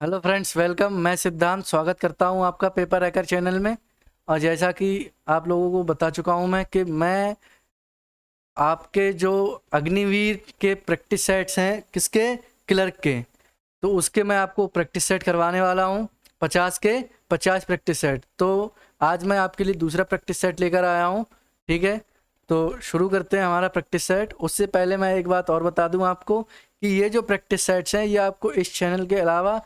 Hello friends, welcome. मैं सिद्धांत स्वागत करता हूं आपका पेपर हैकर चैनल में। और जैसा कि आप लोगों को बता चुका हूं मैं कि मैं आपके जो अग्निवीर के प्रैक्टिस सेट्स हैं, किसके, क्लर्क के, तो उसके मैं आपको प्रैक्टिस सेट करवाने वाला हूं। 50 के 50 प्रैक्टिस सेट। तो आज मैं आपके लिए दूसरा प्रैक्टिस सेट लेकर आया हूं। ठीक है, तो शुरू करते हैं हमारा प्रैक्टिस सेट। उससे पहले मैं एक बात और बता दूं आपको कि ये जो प्रैक्टिस सेट्स हैं ये आपको इस चैनल के अलावा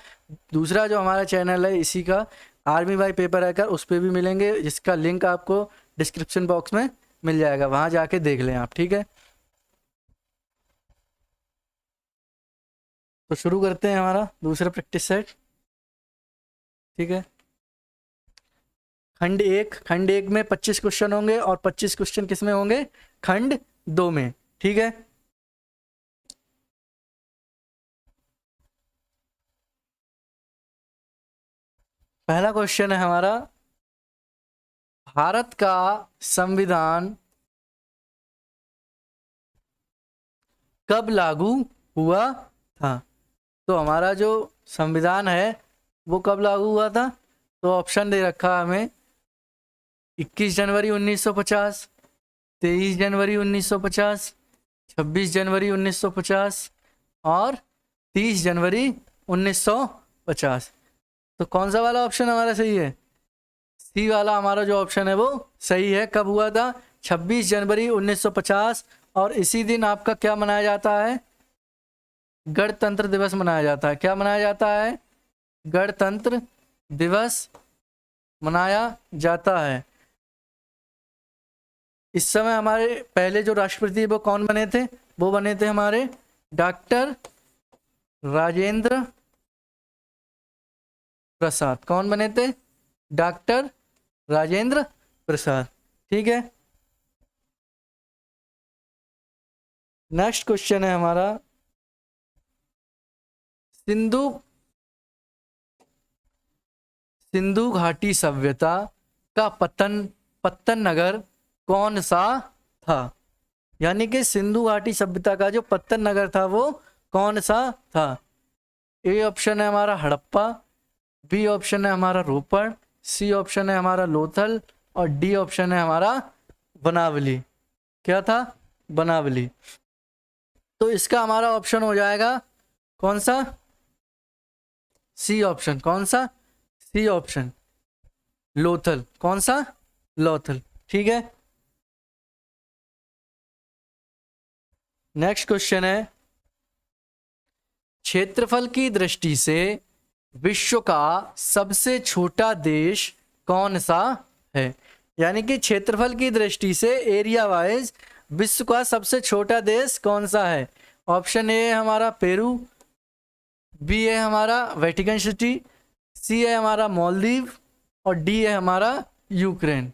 दूसरा जो हमारा चैनल है इसी का, आर्मी बाई पेपर हैकर, उस पर भी मिलेंगे, जिसका लिंक आपको डिस्क्रिप्शन बॉक्स में मिल जाएगा, वहाँ जाके देख लें आप। ठीक है, तो शुरू करते हैं हमारा दूसरा प्रैक्टिस सेट। ठीक है, खंड एक में 25 क्वेश्चन होंगे और 25 क्वेश्चन किस में होंगे, खंड 2 में। ठीक है, पहला क्वेश्चन है हमारा, भारत का संविधान कब लागू हुआ था? तो हमारा जो संविधान है वो कब लागू हुआ था? तो ऑप्शन दे रखा है हमें, 21 जनवरी 1950, 23 जनवरी 1950, 26 जनवरी 1950 और 30 जनवरी 1950। तो कौन सा वाला ऑप्शन हमारा सही है? सी वाला हमारा जो ऑप्शन है वो सही है। कब हुआ था? 26 जनवरी 1950। और इसी दिन आपका क्या मनाया जाता है? गणतंत्र दिवस मनाया जाता है। क्या मनाया जाता है? गणतंत्र दिवस मनाया जाता है। इस समय हमारे पहले जो राष्ट्रपति वो कौन बने थे? वो बने थे हमारे डॉक्टर राजेंद्र प्रसाद। कौन बने थे? डॉक्टर राजेंद्र प्रसाद। ठीक है, नेक्स्ट क्वेश्चन है हमारा, सिंधु सिंधु घाटी सभ्यता का पत्तन नगर कौन सा था? यानी कि सिंधु घाटी सभ्यता का जो पत्तन नगर था वो कौन सा था? ए ऑप्शन है हमारा हड़प्पा, बी ऑप्शन है हमारा रोपड़, सी ऑप्शन है हमारा लोथल और डी ऑप्शन है हमारा बनावली। क्या था? बनावली। तो इसका हमारा ऑप्शन हो जाएगा कौन सा? C option. कौन सा? C option, Lothal. कौन सा? लोथल। ठीक है, नेक्स्ट क्वेश्चन है, क्षेत्रफल की दृष्टि से विश्व का सबसे छोटा देश कौन सा है? यानी कि क्षेत्रफल की दृष्टि से, एरिया वाइज, विश्व का सबसे छोटा देश कौन सा है? ऑप्शन ए है हमारा पेरू, बी है हमारा वेटिकन सिटी, सी है हमारा मालदीव और डी है हमारा यूक्रेन।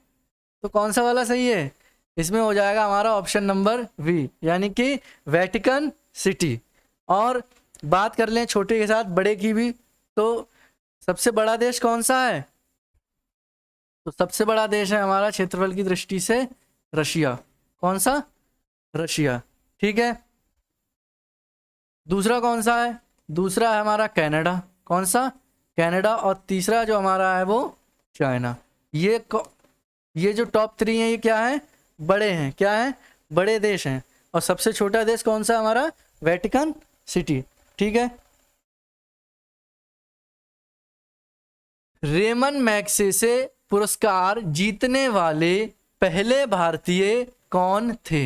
तो कौन सा वाला सही है? इसमें हो जाएगा हमारा ऑप्शन नंबर वी, यानी कि वेटिकन सिटी। और बात कर लें छोटे के साथ बड़े की भी, तो सबसे बड़ा देश कौन सा है? तो सबसे बड़ा देश है हमारा क्षेत्रफल की दृष्टि से रशिया। कौन सा? रशिया। ठीक है, दूसरा कौन सा है? दूसरा है हमारा कनाडा। कौन सा? कनाडा। और तीसरा जो हमारा है वो चाइना। ये ये जो टॉप 3 है ये क्या है? बड़े हैं। क्या है? बड़े देश हैं। और सबसे छोटा देश कौन सा हमारा? Vatican city. ठीक है, रेमन मैग्सेसे पुरस्कार जीतने वाले पहले भारतीय कौन थे?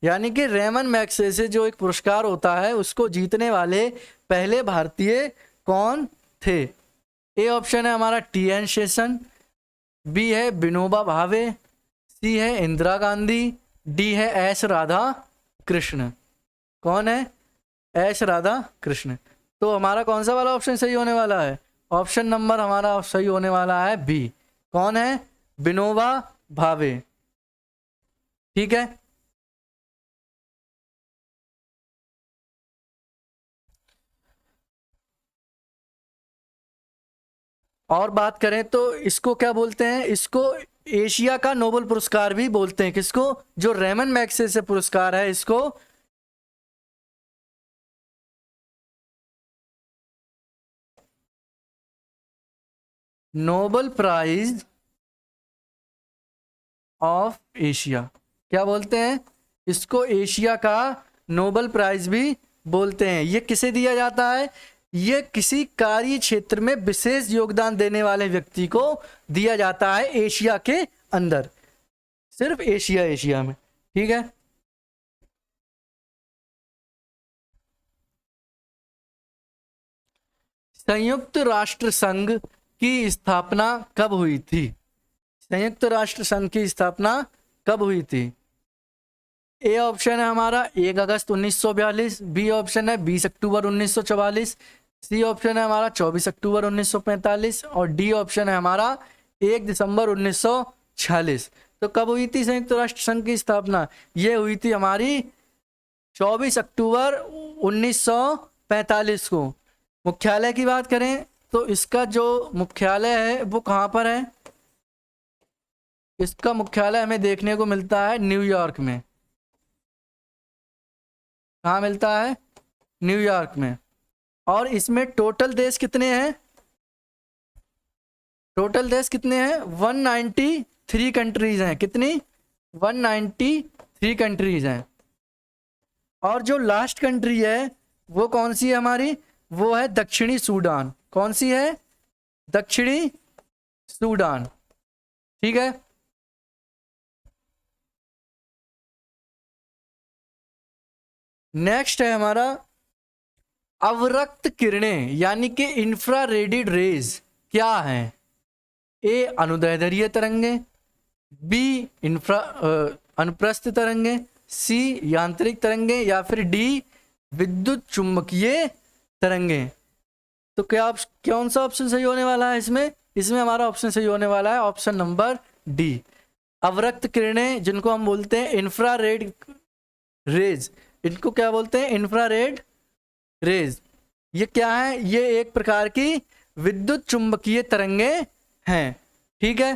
यानी कि रेमन मैग्सेसे जो एक पुरस्कार होता है उसको जीतने वाले पहले भारतीय कौन थे? ए ऑप्शन है हमारा टी एन शेषन, बी है विनोबा भावे, सी है इंदिरा गांधी, डी है एस राधा कृष्ण। कौन है? एस राधा कृष्ण। तो हमारा कौन सा वाला ऑप्शन सही होने वाला है? ऑप्शन नंबर हमारा सही होने वाला है बी। कौन है? विनोबा भावे। ठीक है, और बात करें तो इसको क्या बोलते हैं? इसको एशिया का नोबेल पुरस्कार भी बोलते हैं। किसको? जो रेमन मैग्सेसे पुरस्कार है इसको नोबेल प्राइज ऑफ एशिया, क्या बोलते हैं इसको, एशिया का नोबेल प्राइज भी बोलते हैं। ये किसे दिया जाता है, ये किसी कार्य क्षेत्र में विशेष योगदान देने वाले व्यक्ति को दिया जाता है एशिया के अंदर, सिर्फ एशिया में, ठीक है। संयुक्त राष्ट्र संघ की स्थापना कब हुई थी, संयुक्त राष्ट्र संघ की स्थापना कब हुई थी। ए ऑप्शन है हमारा 1 अगस्त 1942, बी ऑप्शन है 20 अक्टूबर 1944, सी ऑप्शन है हमारा 24 अक्टूबर 1945 और डी ऑप्शन है हमारा 1 दिसंबर 1946। तो कब हुई थी संयुक्त राष्ट्र संघ की स्थापना, ये हुई थी हमारी 24 अक्टूबर 1945 को। मुख्यालय की बात करें तो इसका जो मुख्यालय है वो कहाँ पर है, इसका मुख्यालय हमें देखने को मिलता है न्यूयॉर्क में। कहाँ मिलता है, न्यूयॉर्क में। और इसमें टोटल देश कितने हैं, टोटल देश कितने हैं, 193 कंट्रीज हैं, कितनी 193 कंट्रीज हैं। और जो लास्ट कंट्री है वो कौन सी है हमारी, वो है दक्षिणी सूडान। कौन सी है, दक्षिणी सूडान, ठीक है। नेक्स्ट है हमारा अवरक्त किरणें यानी कि इंफ्रारेड रेज क्या हैं। ए अनुदैर्ध्य तरंगे, बी अनुप्रस्थ तरंगे, सी यांत्रिक तरंगे या फिर डी विद्युत चुंबकीय तरंगे। तो क्या आप कौन सा ऑप्शन सही होने वाला है इसमें, इसमें हमारा ऑप्शन सही होने वाला है ऑप्शन नंबर डी। अवरक्त किरणें जिनको हम बोलते हैं इंफ्रारेड रेज, इनको क्या बोलते हैं, इंफ्रारेड रेज। ये क्या है, ये एक प्रकार की विद्युत चुंबकीय तरंगे हैं, ठीक है।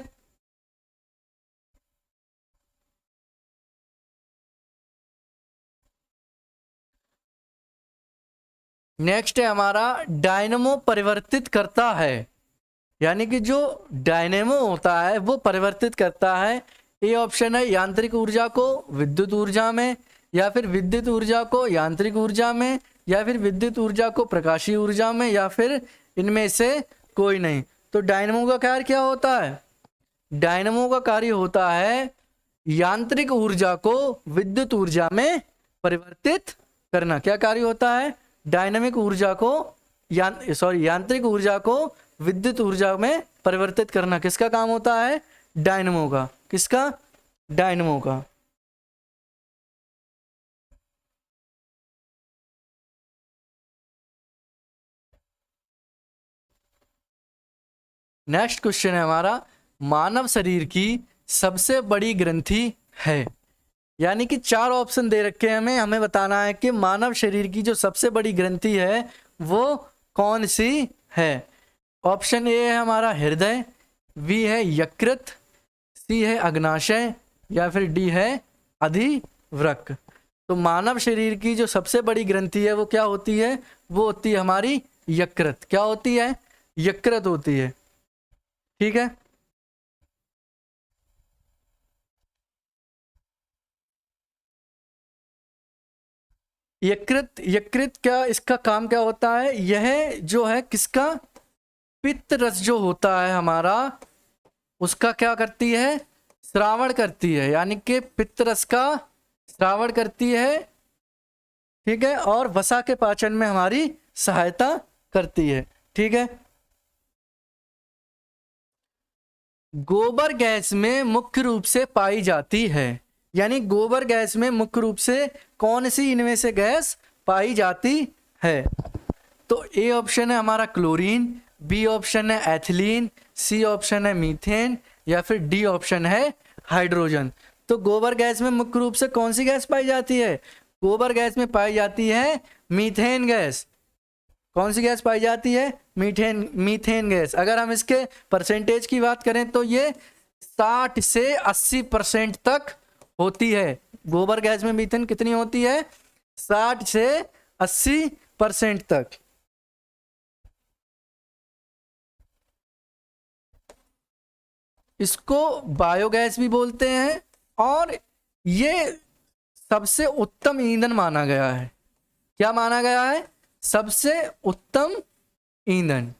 नेक्स्ट है हमारा डायनेमो परिवर्तित करता है, यानी कि जो डायनेमो होता है वो परिवर्तित करता है। ए ऑप्शन है यांत्रिक ऊर्जा को विद्युत ऊर्जा में, या फिर विद्युत ऊर्जा को यांत्रिक ऊर्जा में, या फिर विद्युत ऊर्जा को प्रकाशीय ऊर्जा में, या फिर इनमें से कोई नहीं। तो डायनेमो का कार्य क्या होता है, डायनेमो का कार्य होता है यांत्रिक ऊर्जा को विद्युत ऊर्जा में परिवर्तित करना। क्या कार्य होता है, डायनामिक ऊर्जा को यांत्रिक ऊर्जा को विद्युत ऊर्जा में परिवर्तित करना किसका काम होता है, डायनेमो का। किसका, डायनेमो का। नेक्स्ट क्वेश्चन है हमारा मानव शरीर की सबसे बड़ी ग्रंथि है, यानी कि 4 ऑप्शन दे रखे हैं हमें बताना है कि मानव शरीर की जो सबसे बड़ी ग्रंथि है वो कौन सी है। ऑप्शन ए है हमारा हृदय, बी है यकृत, सी है अग्नाशय, या फिर डी है अधिवृक्क। तो मानव शरीर की जो सबसे बड़ी ग्रंथि है वो क्या होती है, वो होती है हमारी यकृत। क्या होती है, यकृत होती है, ठीक है। यकृत, यकृत क्या इसका काम क्या होता है, यह जो है किसका, पित्त रस जो होता है हमारा उसका क्या करती है, श्रावण करती है, यानी कि पित्त रस का श्रावण करती है, ठीक है। और वसा के पाचन में हमारी सहायता करती है, ठीक है। गोबर गैस में मुख्य रूप से पाई जाती है, यानी गोबर गैस में मुख्य रूप से कौन सी इनमें से गैस पाई जाती है। तो ए ऑप्शन है हमारा क्लोरीन, बी ऑप्शन है एथिलीन, सी ऑप्शन है मीथेन, या फिर डी ऑप्शन है हाइड्रोजन। तो गोबर गैस में मुख्य रूप से कौन सी गैस पाई जाती है, गोबर गैस में पाई जाती है मीथेन गैस। कौन सी गैस पाई जाती है, मीथेन गैस। अगर हम इसके परसेंटेज की बात करें तो ये 60 से 80% तक होती है। गोबर गैस में मीथेन कितनी होती है, 60 से 80% तक। इसको बायोगैस भी बोलते हैं और ये सबसे उत्तम ईंधन माना गया है। क्या माना गया है? सबसे उत्तम ईंधन।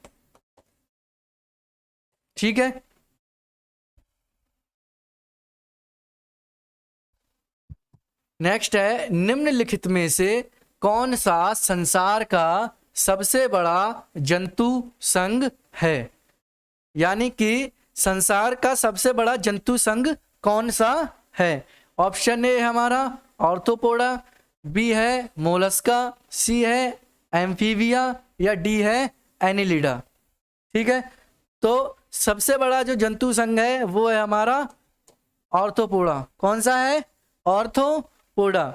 ठीक है, नेक्स्ट है, निम्नलिखित में से कौन सा संसार का सबसे बड़ा जंतु संघ है? यानी कि संसार का सबसे बड़ा जंतु संघ कौन सा है? ऑप्शन ए हमारा ऑर्थोपोडा, बी है मोलस्का, सी है एम्फीबिया या डी है एनिलिडा। ठीक है, तो सबसे बड़ा जो जंतु संघ है वो है हमारा ऑर्थोपोडा। कौन सा है? ऑर्थोपोडा।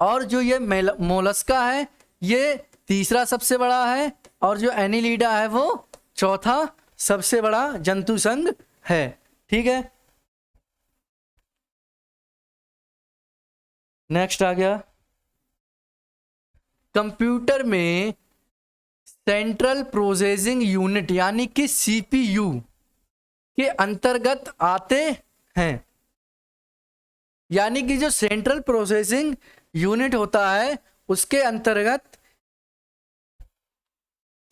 और जो ये मोलस्का है ये तीसरा सबसे बड़ा है और जो एनिलिडा है वो चौथा सबसे बड़ा जंतु संघ है। ठीक है, नेक्स्ट आ गया, कंप्यूटर में सेंट्रल प्रोसेसिंग यूनिट यानी कि सीपीयू के अंतर्गत आते हैं। यानी कि जो सेंट्रल प्रोसेसिंग यूनिट होता है उसके अंतर्गत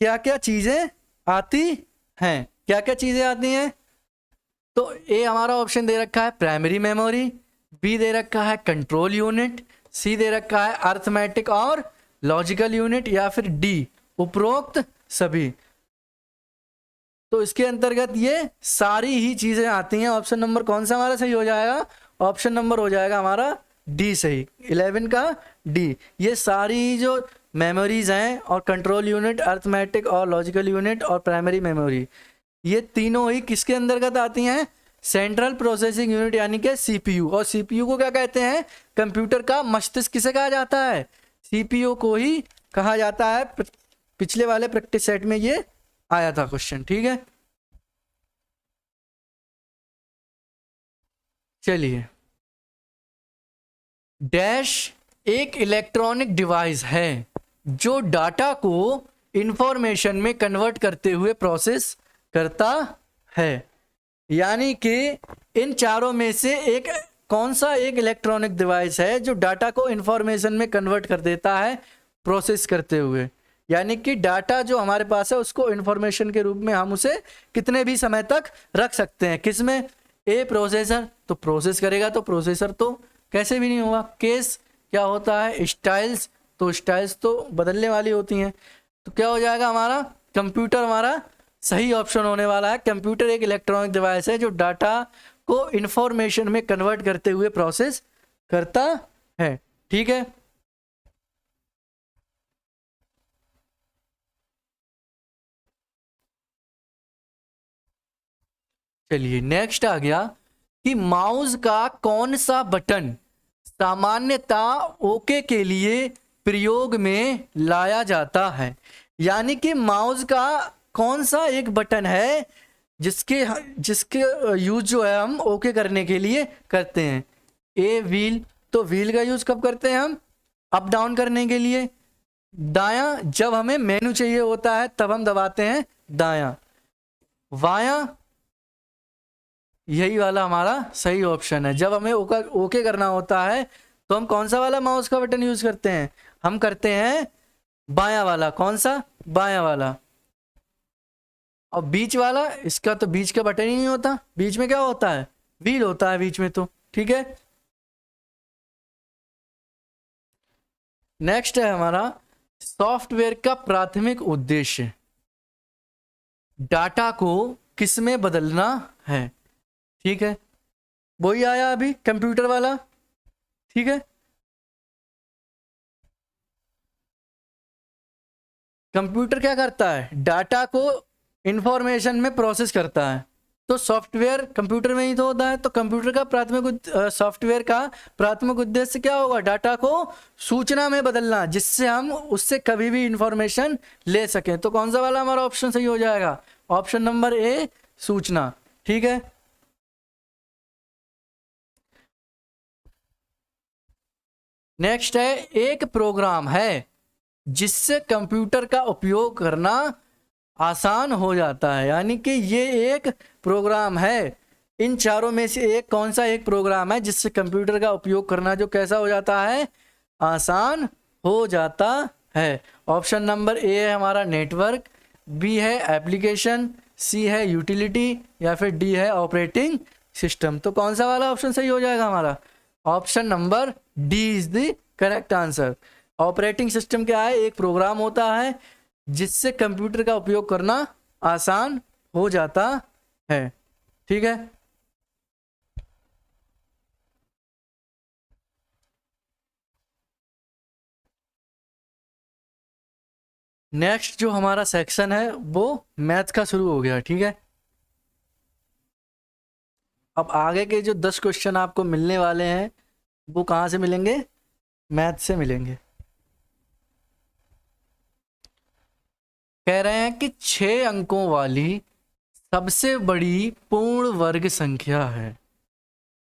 क्या क्या चीजें आती हैं? क्या क्या चीजें आती हैं? तो ए हमारा ऑप्शन दे रखा है प्राइमरी मेमोरी, बी दे रखा है कंट्रोल यूनिट, सी दे रखा है अर्थमेटिक और लॉजिकल यूनिट, या फिर डी उपरोक्त सभी। तो इसके अंतर्गत ये सारी ही चीजें आती हैं। ऑप्शन नंबर कौन सा हमारा सही हो जाएगा? ऑप्शन नंबर हो जाएगा हमारा डी सही, 11 का डी। ये सारी जो मेमोरीज हैं और कंट्रोल यूनिट, अर्थमेटिक और लॉजिकल यूनिट और प्राइमरी मेमोरी, ये तीनों ही किसके अंतर्गत आती हैं? सेंट्रल प्रोसेसिंग यूनिट यानी कि सीपीयू। और सीपीयू को क्या कहते हैं? कंप्यूटर का मस्तिष्क किसे कहा जाता है? सीपीयू को ही कहा जाता है। पिछले वाले प्रैक्टिस सेट में ये आया था क्वेश्चन। ठीक है, चलिए, डैश एक इलेक्ट्रॉनिक डिवाइस है जो डाटा को इंफॉर्मेशन में कन्वर्ट करते हुए प्रोसेस करता है। यानी कि इन चारों में से एक कौन सा एक इलेक्ट्रॉनिक डिवाइस है जो डाटा को इंफॉर्मेशन में कन्वर्ट कर देता है प्रोसेस करते हुए? यानी कि डाटा जो हमारे पास है उसको इंफॉर्मेशन के रूप में हम उसे कितने भी समय तक रख सकते हैं। किसमें? ए प्रोसेसर, तो प्रोसेस करेगा तो प्रोसेसर तो कैसे भी नहीं होगा। केस क्या होता है? स्टाइल्स, तो स्टाइल्स तो बदलने वाली होती हैं। तो क्या हो जाएगा हमारा? कंप्यूटर हमारा सही ऑप्शन होने वाला है। कंप्यूटर एक इलेक्ट्रॉनिक डिवाइस है जो डाटा को इंफॉर्मेशन में कन्वर्ट करते हुए प्रोसेस करता है। ठीक है, चलिए, नेक्स्ट आ गया कि माउस का कौन सा बटन सामान्यता ओके के लिए प्रयोग में लाया जाता है? यानी कि माउस का कौन सा एक बटन है जिसके जिसके यूज जो है हम ओके करने के लिए करते हैं? ए व्हील, तो व्हील का यूज कब करते हैं हम? अप डाउन करने के लिए। दायां, जब हमें मेनू चाहिए होता है तब हम दबाते हैं दायां। वायां, यही वाला हमारा सही ऑप्शन है। जब हमें ओके करना होता है तो हम कौन सा वाला माउस का बटन यूज करते हैं? हम करते हैं बायां वाला। कौन सा? बायां वाला। और बीच वाला, इसका तो बीच का बटन ही नहीं होता। बीच में क्या होता है? व्हील होता है बीच में तो। ठीक है, नेक्स्ट है हमारा सॉफ्टवेयर का प्राथमिक उद्देश्य डाटा को किसमें बदलना है? ठीक है, वही आया अभी कंप्यूटर वाला। ठीक है, कंप्यूटर क्या करता है? डाटा को इंफॉर्मेशन में प्रोसेस करता है। तो सॉफ्टवेयर कंप्यूटर में ही तो होता है। तो कंप्यूटर का सॉफ्टवेयर का प्राथमिक उद्देश्य क्या होगा? डाटा को सूचना में बदलना, जिससे हम उससे कभी भी इंफॉर्मेशन ले सकें। तो कौन सा वाला हमारा ऑप्शन सही हो जाएगा? ऑप्शन नंबर ए, सूचना। ठीक है, नेक्स्ट है, एक प्रोग्राम है जिससे कंप्यूटर का उपयोग करना आसान हो जाता है। यानी कि ये एक प्रोग्राम है, इन चारों में से एक कौन सा एक प्रोग्राम है जिससे कंप्यूटर का उपयोग करना जो कैसा हो जाता है, आसान हो जाता है। ऑप्शन नंबर ए है हमारा नेटवर्क, बी है एप्लीकेशन, सी है यूटिलिटी, या फिर डी है ऑपरेटिंग सिस्टम। तो कौन सा वाला ऑप्शन सही हो जाएगा हमारा, option number D is the correct answer. Operating system क्या है, एक प्रोग्राम होता है जिससे कंप्यूटर का उपयोग करना आसान हो जाता है। ठीक है, नेक्स्ट जो हमारा सेक्शन है वो मैथ का शुरू हो गया। ठीक है, अब आगे के जो 10 क्वेश्चन आपको मिलने वाले हैं वो कहाँ से मिलेंगे, मैथ से मिलेंगे। कह रहे हैं कि 6 अंकों वाली सबसे बड़ी पूर्ण वर्ग संख्या है।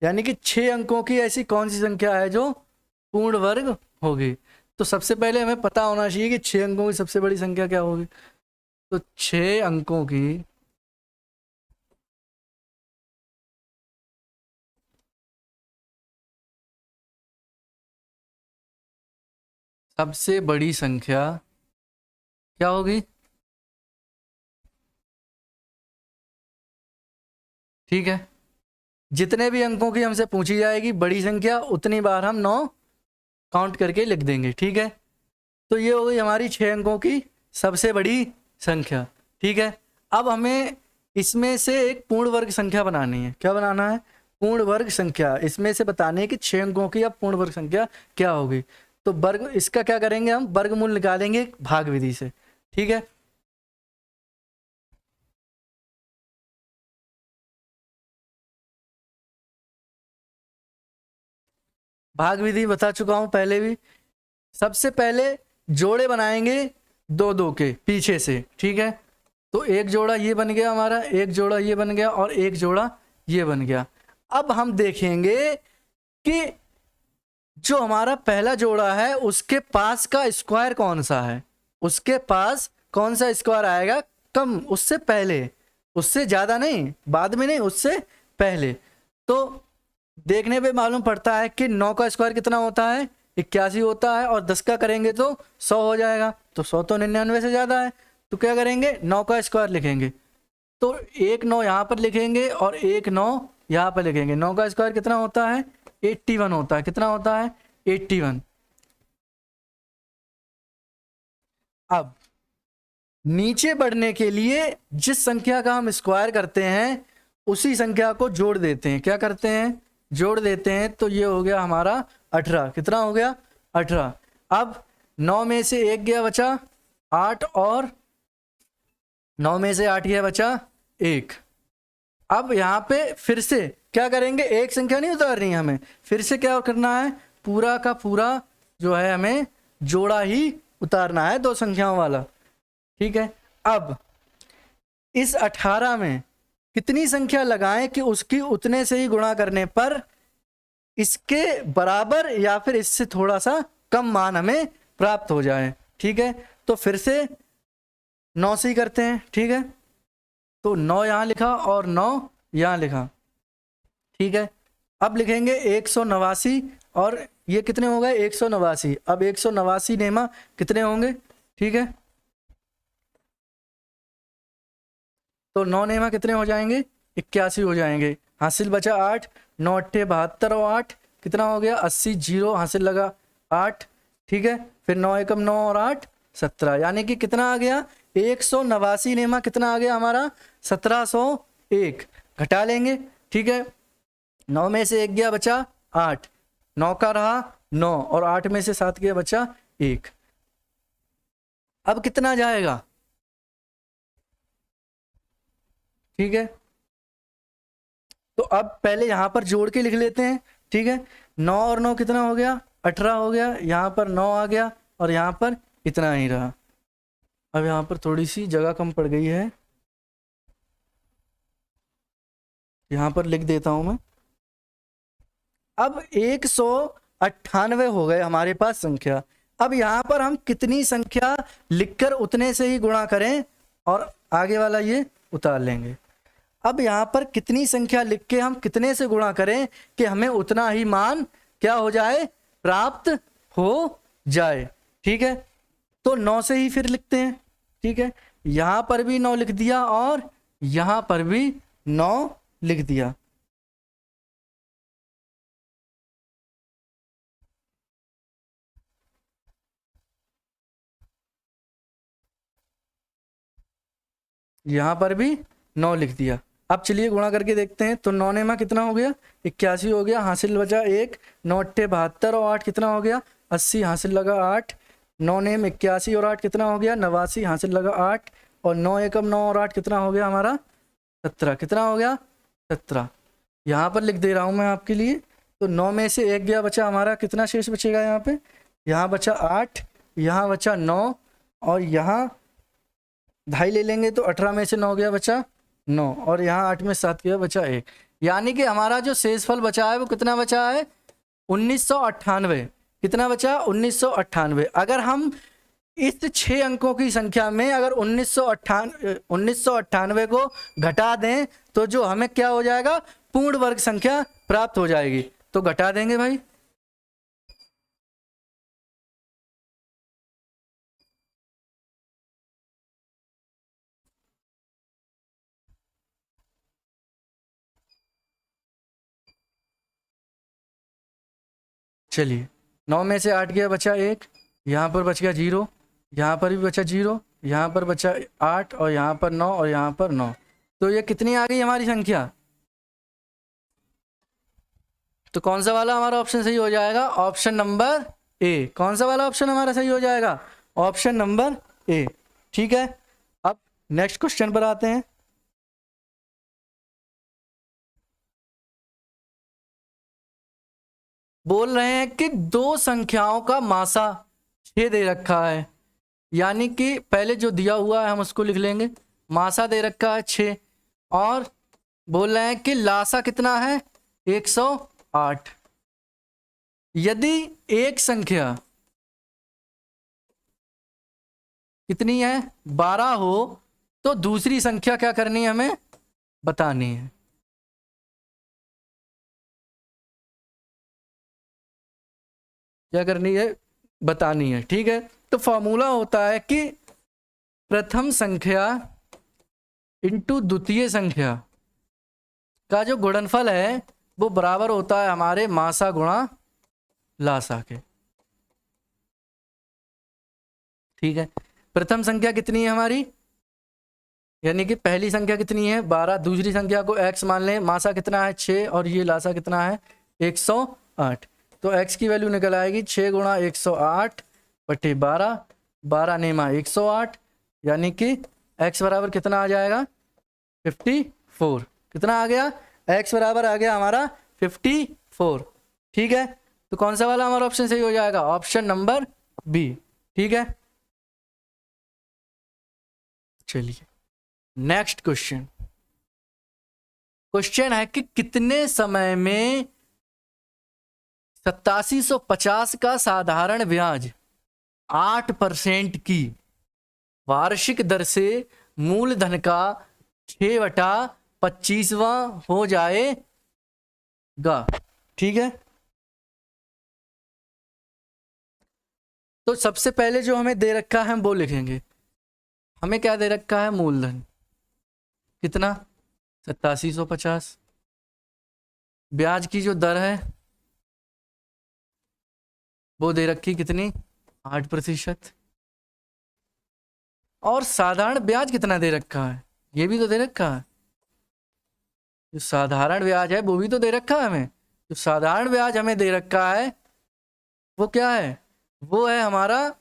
यानी कि 6 अंकों की ऐसी कौन सी संख्या है जो पूर्ण वर्ग होगी। तो सबसे पहले हमें पता होना चाहिए कि 6 अंकों की सबसे बड़ी संख्या क्या होगी। तो 6 अंकों की सबसे बड़ी संख्या क्या होगी। ठीक है, जितने भी अंकों की हमसे पूछी जाएगी बड़ी संख्या, उतनी बार हम 9 काउंट करके लिख देंगे। ठीक है, तो ये हो गई हमारी 6 अंकों की सबसे बड़ी संख्या। ठीक है, अब हमें इसमें से एक पूर्ण वर्ग संख्या बनानी है। क्या बनाना है, पूर्ण वर्ग संख्या। इसमें से बताने है कि 6 अंकों की अब पूर्ण वर्ग संख्या क्या होगी। तो वर्ग, इसका क्या करेंगे, हम वर्गमूल निकालेंगे भाग विधि से। ठीक है, भाग विधि बता चुका हूं पहले भी। सबसे पहले जोड़े बनाएंगे 2-2 के पीछे से। ठीक है, तो एक जोड़ा ये बन गया हमारा, एक जोड़ा ये बन गया, और एक जोड़ा ये बन गया। अब हम देखेंगे कि जो हमारा पहला जोड़ा है उसके पास का स्क्वायर कौन सा है, उसके पास कौन सा स्क्वायर आएगा कम, उससे पहले, उससे ज्यादा नहीं, बाद में नहीं, उससे पहले। तो देखने पे मालूम पड़ता है कि 9 का स्क्वायर कितना होता है, 81 होता है, और 10 का करेंगे तो 100 हो जाएगा। तो 100 तो 99 से ज्यादा है, तो क्या करेंगे, 9 का स्क्वायर लिखेंगे। तो 1 9 यहाँ पर लिखेंगे और 1 9 यहाँ पर लिखेंगे। 9 का स्क्वायर कितना होता है, 81 होता है। कितना होता है, 81। अब नीचे बढ़ने के लिए जिस संख्या का हम स्क्वायर करते हैं उसी संख्या को जोड़ देते हैं। क्या करते हैं, जोड़ देते हैं। तो ये हो गया हमारा 18। कितना हो गया, 18। अब 9 में से 1 गया बचा 8, और 9 में से 8 गया बचा 1। अब यहाँ पे फिर से क्या करेंगे, एक संख्या नहीं उतारनी है हमें, फिर से क्या करना है, पूरा का पूरा जो है हमें जोड़ा ही उतारना है 2 संख्याओं वाला। ठीक है, अब इस 18 में कितनी संख्या लगाएं कि उसकी उतने से ही गुणा करने पर इसके बराबर या फिर इससे थोड़ा सा कम मान हमें प्राप्त हो जाए। ठीक है, तो फिर से 9 से ही करते हैं। ठीक है, तो 9 यहां लिखा और 9 यहां लिखा। ठीक है, अब लिखेंगे 189, और ये कितने हो गए, 189। अब 189 नेमा कितने होंगे। ठीक है, तो 9 नेमा कितने हो जाएंगे, 81 हो जाएंगे। हासिल बचा 8, 9 अट्ठे 72 और 8 कितना हो गया, 80। 0 हासिल लगा 8। ठीक है, फिर 9 एकम 9 और 8 17, यानी कि कितना आ गया, 189 नेमा कितना आ गया हमारा, 1701। घटा लेंगे। ठीक है, 9 में से 1 गया बचा 8, 9 का रहा 9, और 8 में से 7 गया बचा 1। अब कितना जाएगा, ठीक है, तो अब पहले यहां पर जोड़ के लिख लेते हैं। ठीक है, 9 और 9 कितना हो गया, 18 हो गया। यहां पर 9 आ गया और यहां पर इतना ही रहा। अब यहां पर थोड़ी सी जगह कम पड़ गई है, यहां पर लिख देता हूं मैं। अब 198 हो गए हमारे पास संख्या। अब यहां पर हम कितनी संख्या लिखकर उतने से ही गुणा करें और आगे वाला ये उतार लेंगे। अब यहाँ पर कितनी संख्या लिख के हम कितने से गुणा करें कि हमें उतना ही मान क्या हो जाए, प्राप्त हो जाए। ठीक है, तो 9 से ही फिर लिखते हैं। ठीक है, यहाँ पर भी 9 लिख दिया और यहाँ पर भी 9 लिख दिया। यहाँ पर भी 9 लिख दिया। अब चलिए गुणा करके देखते हैं। तो 9 नेमा कितना हो गया, 81 हो गया, हासिल बचा 1, 9 अट्ठे 72 और 8 कितना हो गया 80, हासिल लगा 8। 9 नेम 81 और 8 कितना हो गया 89, हासिल लगा 8। और 9 एकम 9 और 8 कितना हो गया हमारा 17, कितना हो गया 17। यहाँ पर लिख दे रहा हूँ मैं आपके लिए। तो 9 में से 1 गया, बचा हमारा कितना शेष बचेगा यहाँ पे, यहाँ बचा 8, यहाँ बचा 9 और यहाँ 2.5 ले लेंगे तो 18 में से 9 गया, बचा 9 और यहाँ 8 में 7 गया, बचा 1। यानी कि हमारा जो शेषफल बचा है वो कितना बचा है 1998। कितना बचा 1998। अगर हम इस 6 अंकों की संख्या में अगर 1998 को घटा दें तो जो हमें क्या हो जाएगा, पूर्ण वर्ग संख्या प्राप्त हो जाएगी। तो घटा देंगे भाई। चलिए 9 में से 8 गया, बचा 1, यहाँ पर बच गया 0, यहाँ पर भी बचा 0, यहाँ पर बचा 8 और यहाँ पर 9 और यहाँ पर 9। तो ये कितनी आ गई हमारी संख्या। तो कौन सा वाला हमारा ऑप्शन सही हो जाएगा, ऑप्शन नंबर ए। कौन सा वाला ऑप्शन हमारा सही हो जाएगा, ऑप्शन नंबर ए। ठीक है, अब नेक्स्ट क्वेश्चन पर आते हैं। बोल रहे हैं कि 2 संख्याओं का मासा 6 दे रखा है। यानी कि पहले जो दिया हुआ है हम उसको लिख लेंगे, मासा दे रखा है 6 और बोल रहे हैं कि लासा कितना है 108। यदि एक संख्या कितनी है 12 हो तो दूसरी संख्या क्या करनी है, हमें बतानी है। क्या करनी है, बतानी है। ठीक है, तो फॉर्मूला होता है कि प्रथम संख्या इंटू द्वितीय संख्या का जो गुणनफल है वो बराबर होता है हमारे मासा गुणा लासा के। ठीक है, प्रथम संख्या कितनी है हमारी, यानी कि पहली संख्या कितनी है 12, दूसरी संख्या को x मान लें, मासा कितना है 6 और ये लासा कितना है 108। तो x की वैल्यू निकल आएगी 6 गुणा 108 बटे 12, 12 नेमा 108, यानी कि x बराबर कितना आ जाएगा 54। कितना आ गया, x बराबर आ गया हमारा 54। ठीक है, तो कौन सा वाला हमारा ऑप्शन सही हो जाएगा, ऑप्शन नंबर बी। ठीक है, चलिए नेक्स्ट क्वेश्चन। क्वेश्चन है कि कितने समय में 8750 का साधारण ब्याज 8% की वार्षिक दर से मूलधन का 6/25वां हो जाएगा। ठीक है, तो सबसे पहले जो हमें दे रखा है हम वो लिखेंगे। हमें क्या दे रखा है, मूलधन कितना 8750, ब्याज की जो दर है वो दे रखी कितनी 8%, और साधारण ब्याज कितना दे रखा है ये भी तो दे रखा है। जो साधारण ब्याज है वो भी तो दे रखा है हमें। जो साधारण ब्याज हमें दे रखा है वो क्या है, वो है हमारा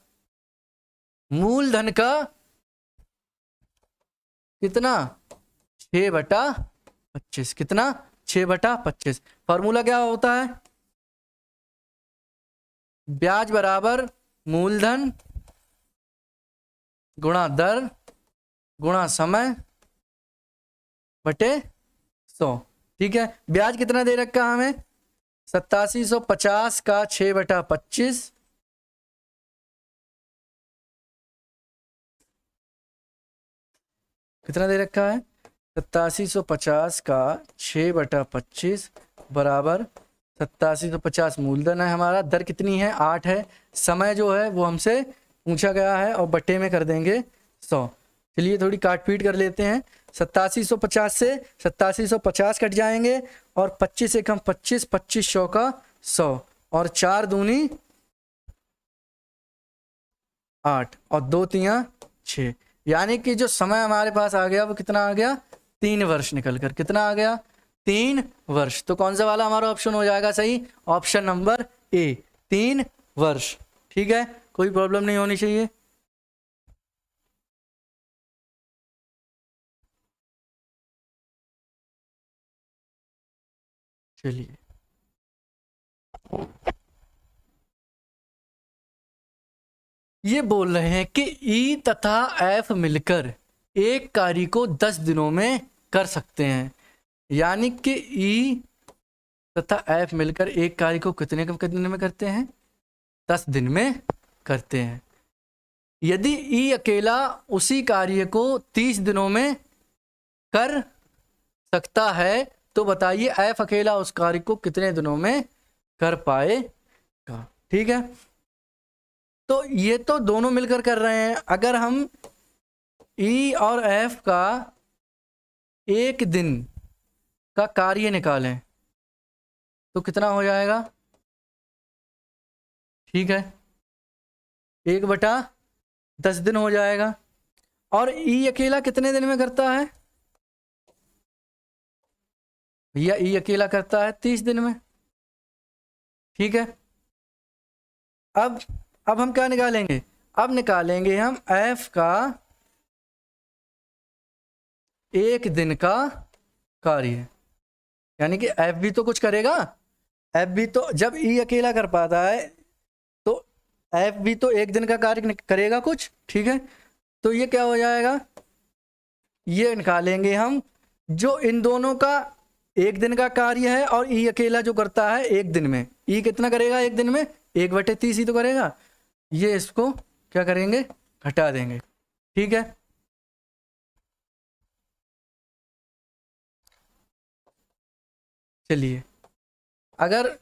मूलधन का कितना 6/25। कितना 6/25। फॉर्मूला क्या होता है, ब्याज बराबर मूलधन गुणा दर गुणा समय बटे 100। ठीक है, ब्याज कितना दे रखा है हमें 8750 का 6/25 कितना दे रखा है 8750 का 6/25 बराबर 8750 मूलधन है हमारा। दर कितनी है 8 है। समय जो है वो हमसे पूछा गया है और बट्टे में कर देंगे 100। चलिए थोड़ी काट पीट कर लेते हैं। 8750 से 8750 कट जाएंगे और 25 से कम 25, 2500 का 100 और 4 दूनी 8 और 2 तियां 6, यानी कि जो समय हमारे पास आ गया वो कितना आ गया 3 वर्ष निकल कर। कितना आ गया 3 वर्ष। तो कौन सा वाला हमारा ऑप्शन हो जाएगा सही, ऑप्शन नंबर ए 3 वर्ष। ठीक है, कोई प्रॉब्लम नहीं होनी चाहिए। चलिए ये बोल रहे हैं कि ई तथा एफ मिलकर एक कार्य को 10 दिनों में कर सकते हैं, यानी कि ई तथा एफ मिलकर एक कार्य को कितने दिन में करते हैं 10 दिन में करते हैं। यदि ई अकेला उसी कार्य को 30 दिनों में कर सकता है तो बताइए एफ अकेला उस कार्य को कितने दिनों में कर पाएगा। ठीक है, तो ये तो दोनों मिलकर कर रहे हैं। अगर हम ई और एफ का एक दिन का कार्य निकालें तो कितना हो जाएगा, ठीक है 1/10 दिन हो जाएगा। और ई अकेला कितने दिन में करता है भैया, ई अकेला करता है 30 दिन में। ठीक है, अब हम क्या निकालेंगे, अब निकालेंगे हम एफ का एक दिन का कार्य, यानी कि एफ भी तो कुछ करेगा। एफ भी तो जब ई अकेला कर पाता है तो एफ भी तो एक दिन का कार्य करेगा कुछ। ठीक है, तो ये क्या हो जाएगा, ये निकालेंगे हम जो इन दोनों का एक दिन का कार्य है और ई अकेला जो करता है एक दिन में। ई कितना करेगा एक दिन में 1/30 ही तो करेगा। ये इसको क्या करेंगे घटा देंगे। ठीक है, चलिए अगर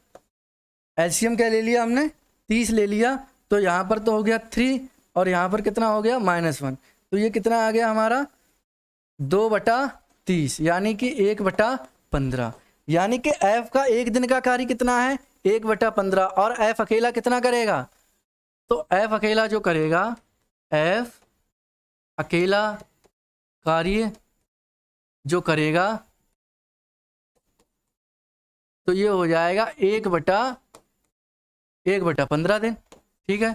एलसीएम क्या ले लिया हमने 30 ले लिया तो यहाँ पर तो हो गया 3 और यहाँ पर कितना हो गया -1, तो ये कितना आ गया हमारा 2/30 यानी कि 1/15। यानी कि एफ का एक दिन का कार्य कितना है 1/15 और एफ अकेला कितना करेगा, तो एफ अकेला जो करेगा, एफ अकेला कार्य जो करेगा तो ये हो जाएगा 1/15 दिन। ठीक है,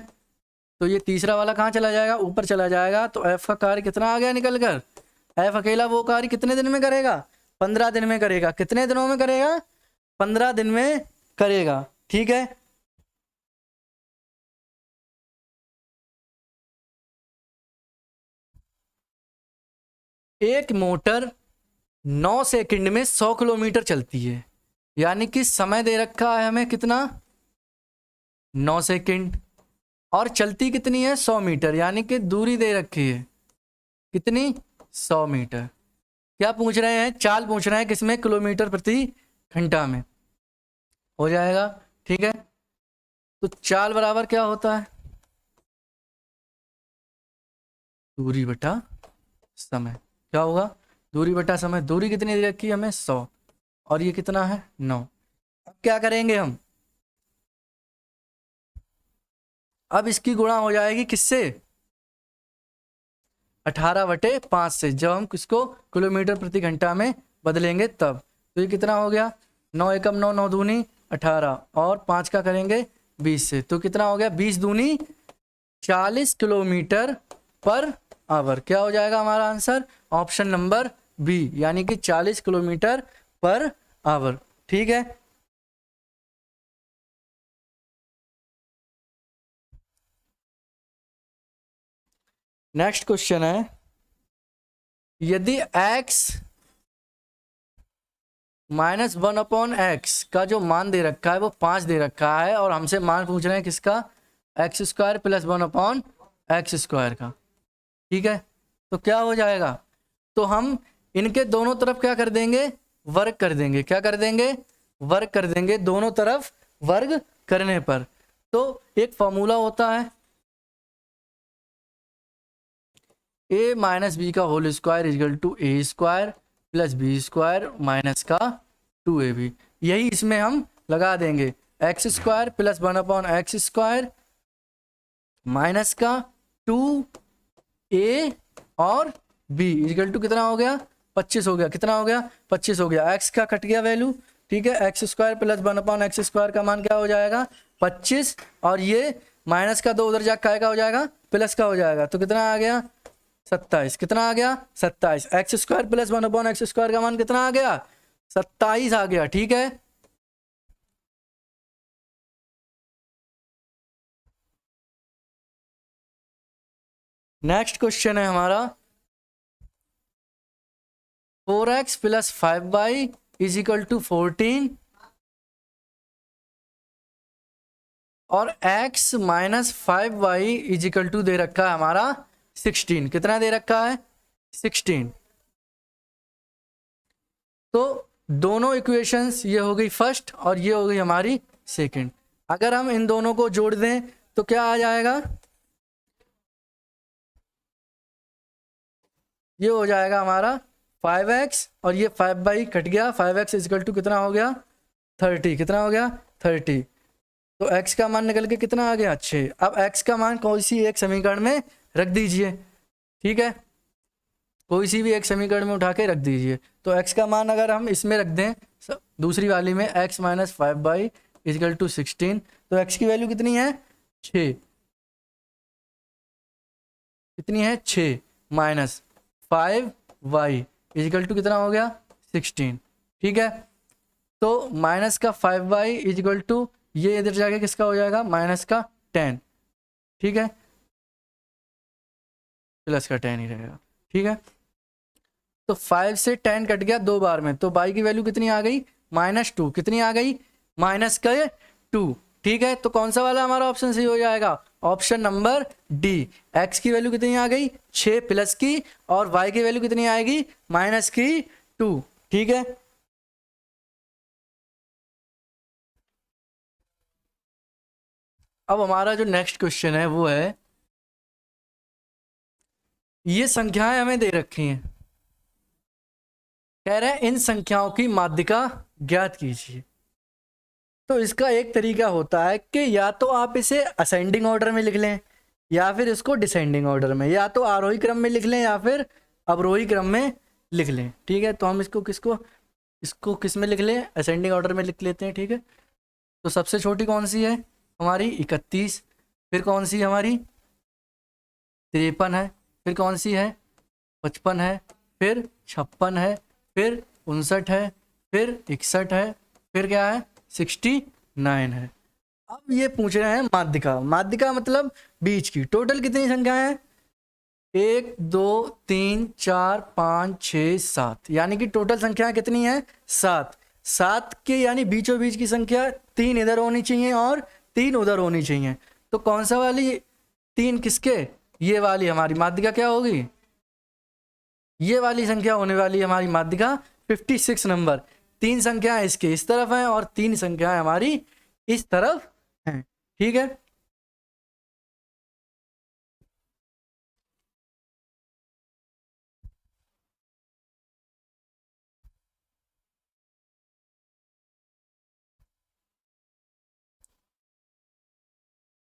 तो ये तीसरा वाला कहाँ चला जाएगा, ऊपर चला जाएगा। तो एफ का कार्य कितना आ गया निकल कर, एफ अकेला वो कार्य कितने दिन में करेगा 15 दिन में करेगा। कितने दिनों में करेगा 15 दिन में करेगा। ठीक है, एक मोटर 9 सेकंड में 100 किलोमीटर चलती है, यानी कि समय दे रखा है हमें कितना 9 सेकंड और चलती कितनी है 100 मीटर, यानी कि दूरी दे रखी है कितनी 100 मीटर। क्या पूछ रहे हैं, चाल पूछ रहे हैं किसमें, किलोमीटर प्रति घंटा में हो जाएगा। ठीक है, तो चाल बराबर क्या होता है दूरी बटा समय। क्या होगा दूरी बटा समय, दूरी कितनी दे रखी है हमें 100 और ये कितना है 9। अब क्या करेंगे हम, अब इसकी गुणा हो जाएगी किससे 18/5 से, जब हम किसको किलोमीटर प्रति घंटा में बदलेंगे तब। तो ये कितना हो गया 9 एकम 9, 9 दूनी 18 और 5 का करेंगे 20 से, तो कितना हो गया 20 दूनी 40 किलोमीटर पर आवर। क्या हो जाएगा हमारा आंसर, ऑप्शन नंबर बी, यानी कि 40 किलोमीटर पर आवर। ठीक है, नेक्स्ट क्वेश्चन है, यदि x -1/x का जो मान दे रखा है वो 5 दे रखा है और हमसे मान पूछ रहे हैं किसका x² + 1/x² का। ठीक है, तो क्या हो जाएगा तो हम इनके दोनों तरफ क्या कर देंगे, वर्ग कर देंगे। क्या कर देंगे, वर्ग कर देंगे दोनों तरफ वर्ग करने पर। तो एक फॉर्मूला होता है a माइनस बी का whole square equal to A square plus B square minus का 2ab। यही इसमें हम लगा देंगे, X square plus 1/x square minus का 2a और b इजल टू कितना हो गया, 25 हो गया। कितना हो गया, 25 हो गया। x का कट गया वैल्यू, ठीक है। X square plus 1/x square का मान क्या हो जाएगा, 25, और ये माइनस का 2 उधर जाकर का हो जाएगा, प्लस का हो जाएगा। तो कितना आ गया, 27। कितना आ गया, 27। X square plus 1/x square का मान कितना आ गया, 27 आ गया, ठीक है। नेक्स्ट क्वेश्चन है हमारा 4x plus 5y is equal to 14 और x minus 5y is equal to दे रखा है हमारा 16। कितना दे रखा है, 16। तो दोनों इक्वेशंस, ये हो गई फर्स्ट और ये हो गई हमारी सेकंड। अगर हम इन दोनों को जोड़ दें तो क्या आ जाएगा, ये हो जाएगा हमारा 5x और ये 5y कट गया, 5x इजकल टू कितना हो गया, 30। कितना हो गया, 30। तो x का मान निकल के कितना आ गया, 6। अब x का मान कोई सी एक समीकरण में रख दीजिए, ठीक है। कोई सी भी एक समीकरण में उठा के रख दीजिए। तो x का मान अगर हम इसमें रख दें दूसरी वाली में, x minus 5y is equal to 16, तो x की वैल्यू कितनी है, 6। कितनी है, 6 माइनस 5y इजिकल टू कितना हो गया, 16, ठीक है। तो माइनस का 5y इजिकल टू ये इधर जाके किसका हो जाएगा, माइनस का 10, ठीक है। प्लस का 10 ही रहेगा, ठीक है। तो 5 से 10 कट गया 2 बार में, तो y की वैल्यू कितनी आ गई, -2। कितनी आ गई, -2, ठीक है। तो कौन सा वाला हमारा ऑप्शन सही हो जाएगा, ऑप्शन नंबर डी। x की वैल्यू कितनी आ गई, 6 प्लस की, और y की वैल्यू कितनी आएगी, -2, ठीक है। अब हमारा जो नेक्स्ट क्वेश्चन है वो है, ये संख्याएं हमें दे रखी हैं, कह रहे हैं इन संख्याओं की माध्यिका ज्ञात कीजिए। तो इसका एक तरीका होता है कि या तो आप इसे असेंडिंग ऑर्डर में लिख लें या फिर इसको डिसेंडिंग ऑर्डर में, या तो आरोही क्रम में लिख लें या फिर अवरोही क्रम में लिख लें, ठीक है। तो हम इसको किस में लिख लें, असेंडिंग ऑर्डर में लिख लेते हैं, ठीक है। तो सबसे छोटी कौन सी है हमारी, 31। फिर कौन सी हमारी, 53 है। फिर कौन सी है, 55 है। फिर 56 है। फिर 59 है। फिर 61 है। फिर क्या है, 69 है। अब ये पूछ रहे हैं माध्यिका। माध्यिका मतलब बीच की। टोटल कितनी संख्याएं हैं, 1 2 3 4 5 6 7, यानी कि टोटल संख्या कितनी है, 7। 7 के यानी बीचों बीच की संख्या 3 इधर होनी चाहिए और 3 उधर होनी चाहिए। तो कौन सा वाली 3 किसके, ये वाली हमारी माध्यिका क्या होगी, ये वाली संख्या होने वाली है हमारी माध्यिका 56 नंबर। 3 संख्याएं इसके इस तरफ हैं और 3 संख्याएं हमारी इस तरफ हैं, ठीक है।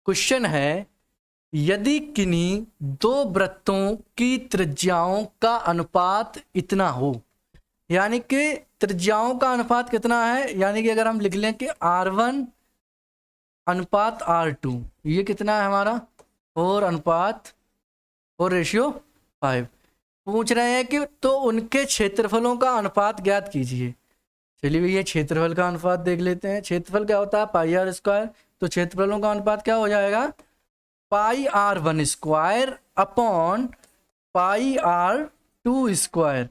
क्वेश्चन है, यदि किन्हीं 2 वृत्तों की त्रिज्याओं का अनुपात इतना हो, यानी कि त्रिज्याओं का अनुपात कितना है, यानी कि अगर हम लिख लें कि R1 अनुपात R2, ये कितना है हमारा 4:4:5। पूछ रहे हैं कि तो उनके क्षेत्रफलों का अनुपात ज्ञात कीजिए। चलिए भैया क्षेत्रफल का अनुपात देख लेते हैं। क्षेत्रफल क्या होता है, πr²। तो क्षेत्रफलों का अनुपात क्या हो जाएगा, πr1² अपॉन πr2²।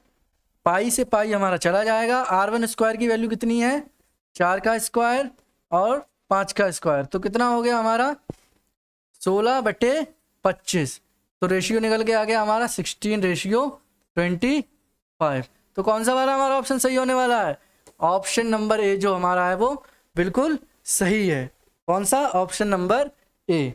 पाई से पाई हमारा चला जाएगा। R1² की वैल्यू कितनी है, 4 का स्क्वायर और 5 का स्क्वायर। तो कितना हो गया हमारा 16/25। तो रेशियो निकल के आ गया हमारा 16:24। 5। तो कौन सा वाला हमारा ऑप्शन सही होने वाला है? ऑप्शन नंबर ए जो हमारा है वो बिल्कुल सही है। कौन सा? ऑप्शन नंबर ए।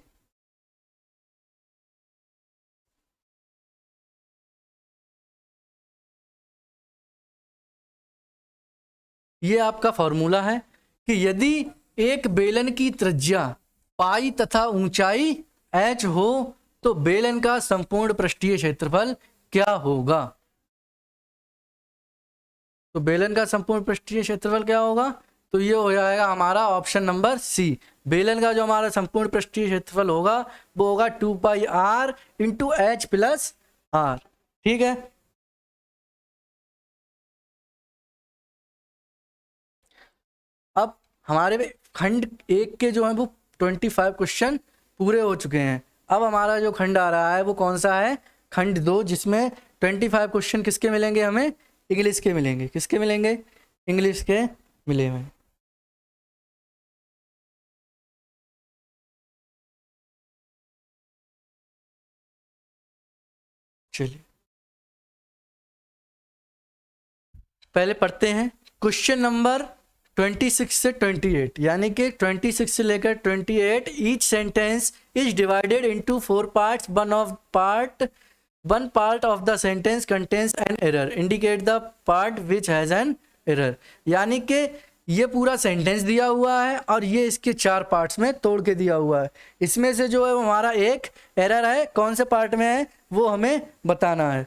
ये आपका फॉर्मूला है कि यदि एक बेलन की त्रिज्या पाई तथा ऊंचाई h हो तो बेलन का संपूर्ण पृष्ठीय क्षेत्रफल क्या होगा? तो बेलन का संपूर्ण पृष्ठीय क्षेत्रफल क्या होगा? तो ये हो जाएगा हमारा ऑप्शन नंबर सी। बेलन का जो हमारा संपूर्ण पृष्ठीय क्षेत्रफल होगा वो होगा 2πr into H plus are. ठीक है, अब हमारे खंड एक के जो है वो 25 क्वेश्चन पूरे हो चुके हैं। अब हमारा जो खंड आ रहा है वो कौन सा है? खंड 2, जिसमें 25 क्वेश्चन किसके मिलेंगे हमें? इंग्लिश के मिलेंगे। किसके मिलेंगे? इंग्लिश के मिलेंगे। चलिए पहले पढ़ते हैं क्वेश्चन नंबर 26 से 28, यानी कि 26 से लेकर 28। Each sentence is divided into 4 parts. One part of the sentence contains an error, indicate the part which has an error. यानी कि ये पूरा सेंटेंस दिया हुआ है और ये इसके 4 पार्ट्स में तोड़ के दिया हुआ है। इसमें से जो है वो हमारा एक एरर है, कौन से पार्ट में है वो हमें बताना है।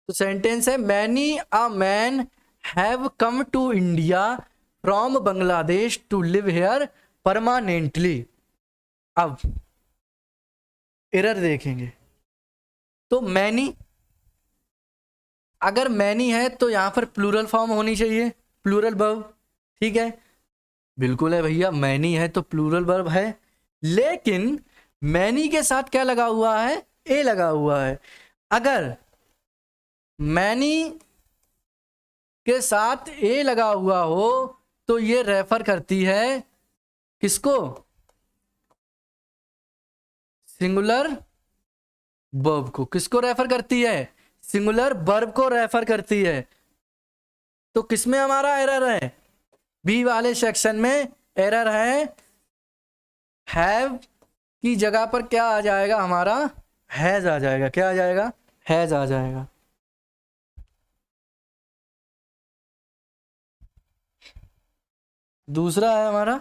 तो सेंटेंस है many a man have come to India from Bangladesh to live here permanently. अब एरर देखेंगे तो मैनी, अगर मैनी है तो यहां पर प्लूरल फॉर्म होनी चाहिए, प्लूरल वर्ब। ठीक है, बिल्कुल है भैया, मैनी है तो प्लूरल वर्ब है। लेकिन मैनी के साथ क्या लगा हुआ है? ए लगा हुआ है। अगर मैनी के साथ ए लगा हुआ हो तो ये रेफर करती है किसको? सिंगुलर वर्ब को। किसको रेफर करती है? सिंगुलर वर्ब को रेफर करती है। तो किसमें हमारा एरर है? बी वाले सेक्शन में एरर है। हैव की जगह पर क्या आ जाएगा हमारा? हैज आ जाएगा। क्या आ जाएगा? हैज आ जाएगा। दूसरा है हमारा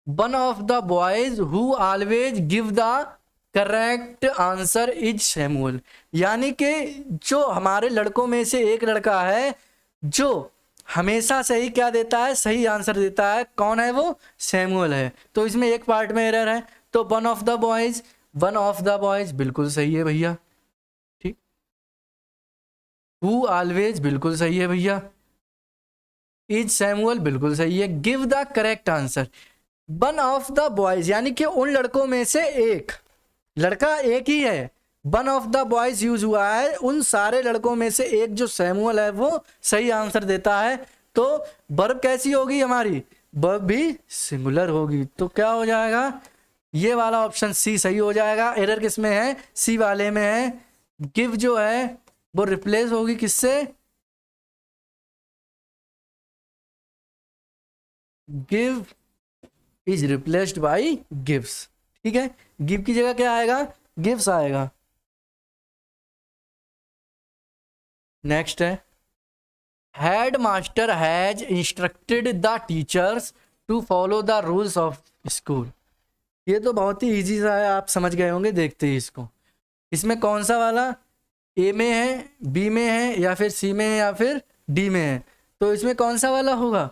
one of the boys who always give the correct answer is Samuel. यानी कि जो हमारे लड़कों में से एक लड़का है जो हमेशा सही क्या देता है? सही आंसर देता है। कौन है वो? सैमुअल है। तो इसमें एक पार्ट में एरर है। तो one of the boys, one of the boys बिल्कुल सही है भैया। ठीक, हु ऑलवेज बिल्कुल सही है भैया। इज सैमुअल बिल्कुल सही है। Give the correct answer, one of the boys यानी कि उन लड़कों में से एक लड़का एक ही है। One of the boys use हुआ है, उन सारे लड़कों में से एक जो सैमुअल है वो सही आंसर देता है। तो वर्ब कैसी होगी हमारी? वर्ब भी सिंगुलर होगी। तो क्या हो जाएगा? ये वाला ऑप्शन सी सही हो जाएगा। एरर किस में है? सी वाले में है। गिव जो है वो रिप्लेस होगी किससे? Give is replaced by gives. ठीक है, गिव की जगह क्या आएगा? गिव्स आएगा। नेक्स्ट है head master has instructed the teachers to follow the rules of school. ये तो बहुत ही इजी सा है, आप समझ गए होंगे देखते ही इसको। इसमें कौन सा वाला? ए में है, बी में है, या फिर सी में है, या फिर डी में है? तो इसमें कौन सा वाला होगा?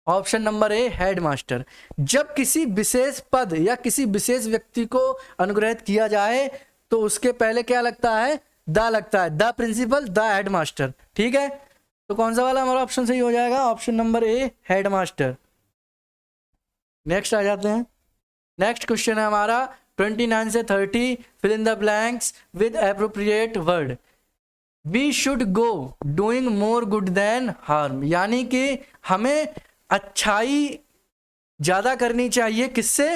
Option number A, head master. जब किसी विशेष पद या किसी विशेष व्यक्ति को अनुग्रहित किया जाए तो उसके पहले क्या लगता है? द लगता है। The principal, the head master. ठीक है, तो कौन सा वाला हमारा ऑप्शन सही हो जाएगा? Option number A, head master. Next आ जाते हैं। नेक्स्ट क्वेश्चन है हमारा 29 से 30। Fill in the blanks with appropriate word. We should go doing more good than harm. यानी कि हमें अच्छाई ज्यादा करनी चाहिए, किससे?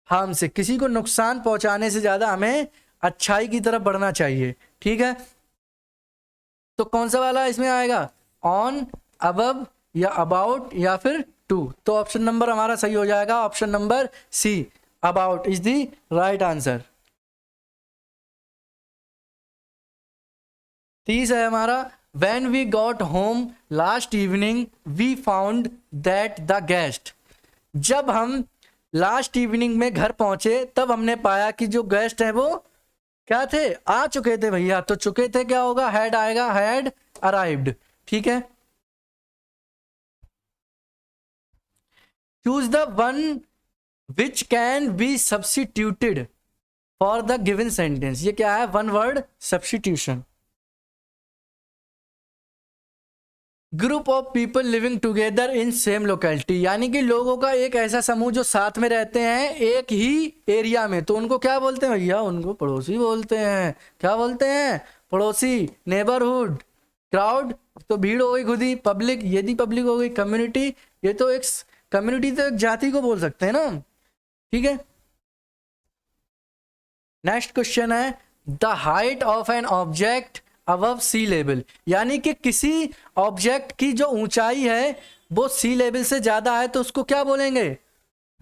हार्म से। किसी को नुकसान पहुंचाने से ज्यादा हमें अच्छाई की तरफ बढ़ना चाहिए। ठीक है, तो कौन सा वाला इसमें आएगा, ऑन, अबव या अबाउट या फिर टू। तो ऑप्शन नंबर हमारा सही हो जाएगा, option number C, about is the right answer. 30 है हमारा, When we got home last evening, we found that the guest। जब हम लास्ट इवनिंग में घर पहुंचे तब हमने पाया कि जो गेस्ट हैं वो क्या थे, आ चुके थे भैया। तो चुके थे क्या होगा, हैड आएगा, हैड अराइव्ड। ठीक है, choose the one which can be substituted for the given sentence. ये क्या है, one word substitution. Group of people living together in same locality, यानी कि लोगों का एक ऐसा समूह जो साथ में रहते हैं एक ही एरिया में, तो उनको क्या बोलते हैं भैया, उनको पड़ोसी बोलते हैं। क्या बोलते हैं, पड़ोसी। नेबरहुड, क्राउड तो भीड़ हो गई खुद ही, पब्लिक यदि पब्लिक हो गई, कम्युनिटी ये तो एक कम्युनिटी तो एक जाति को बोल सकते हैं ना। ठीक है, नेक्स्ट क्वेश्चन है, the height of an object above sea level, यानी कि किसी ऑब्जेक्ट की जो ऊंचाई है वो सी लेवल से ज्यादा है तो उसको क्या बोलेंगे,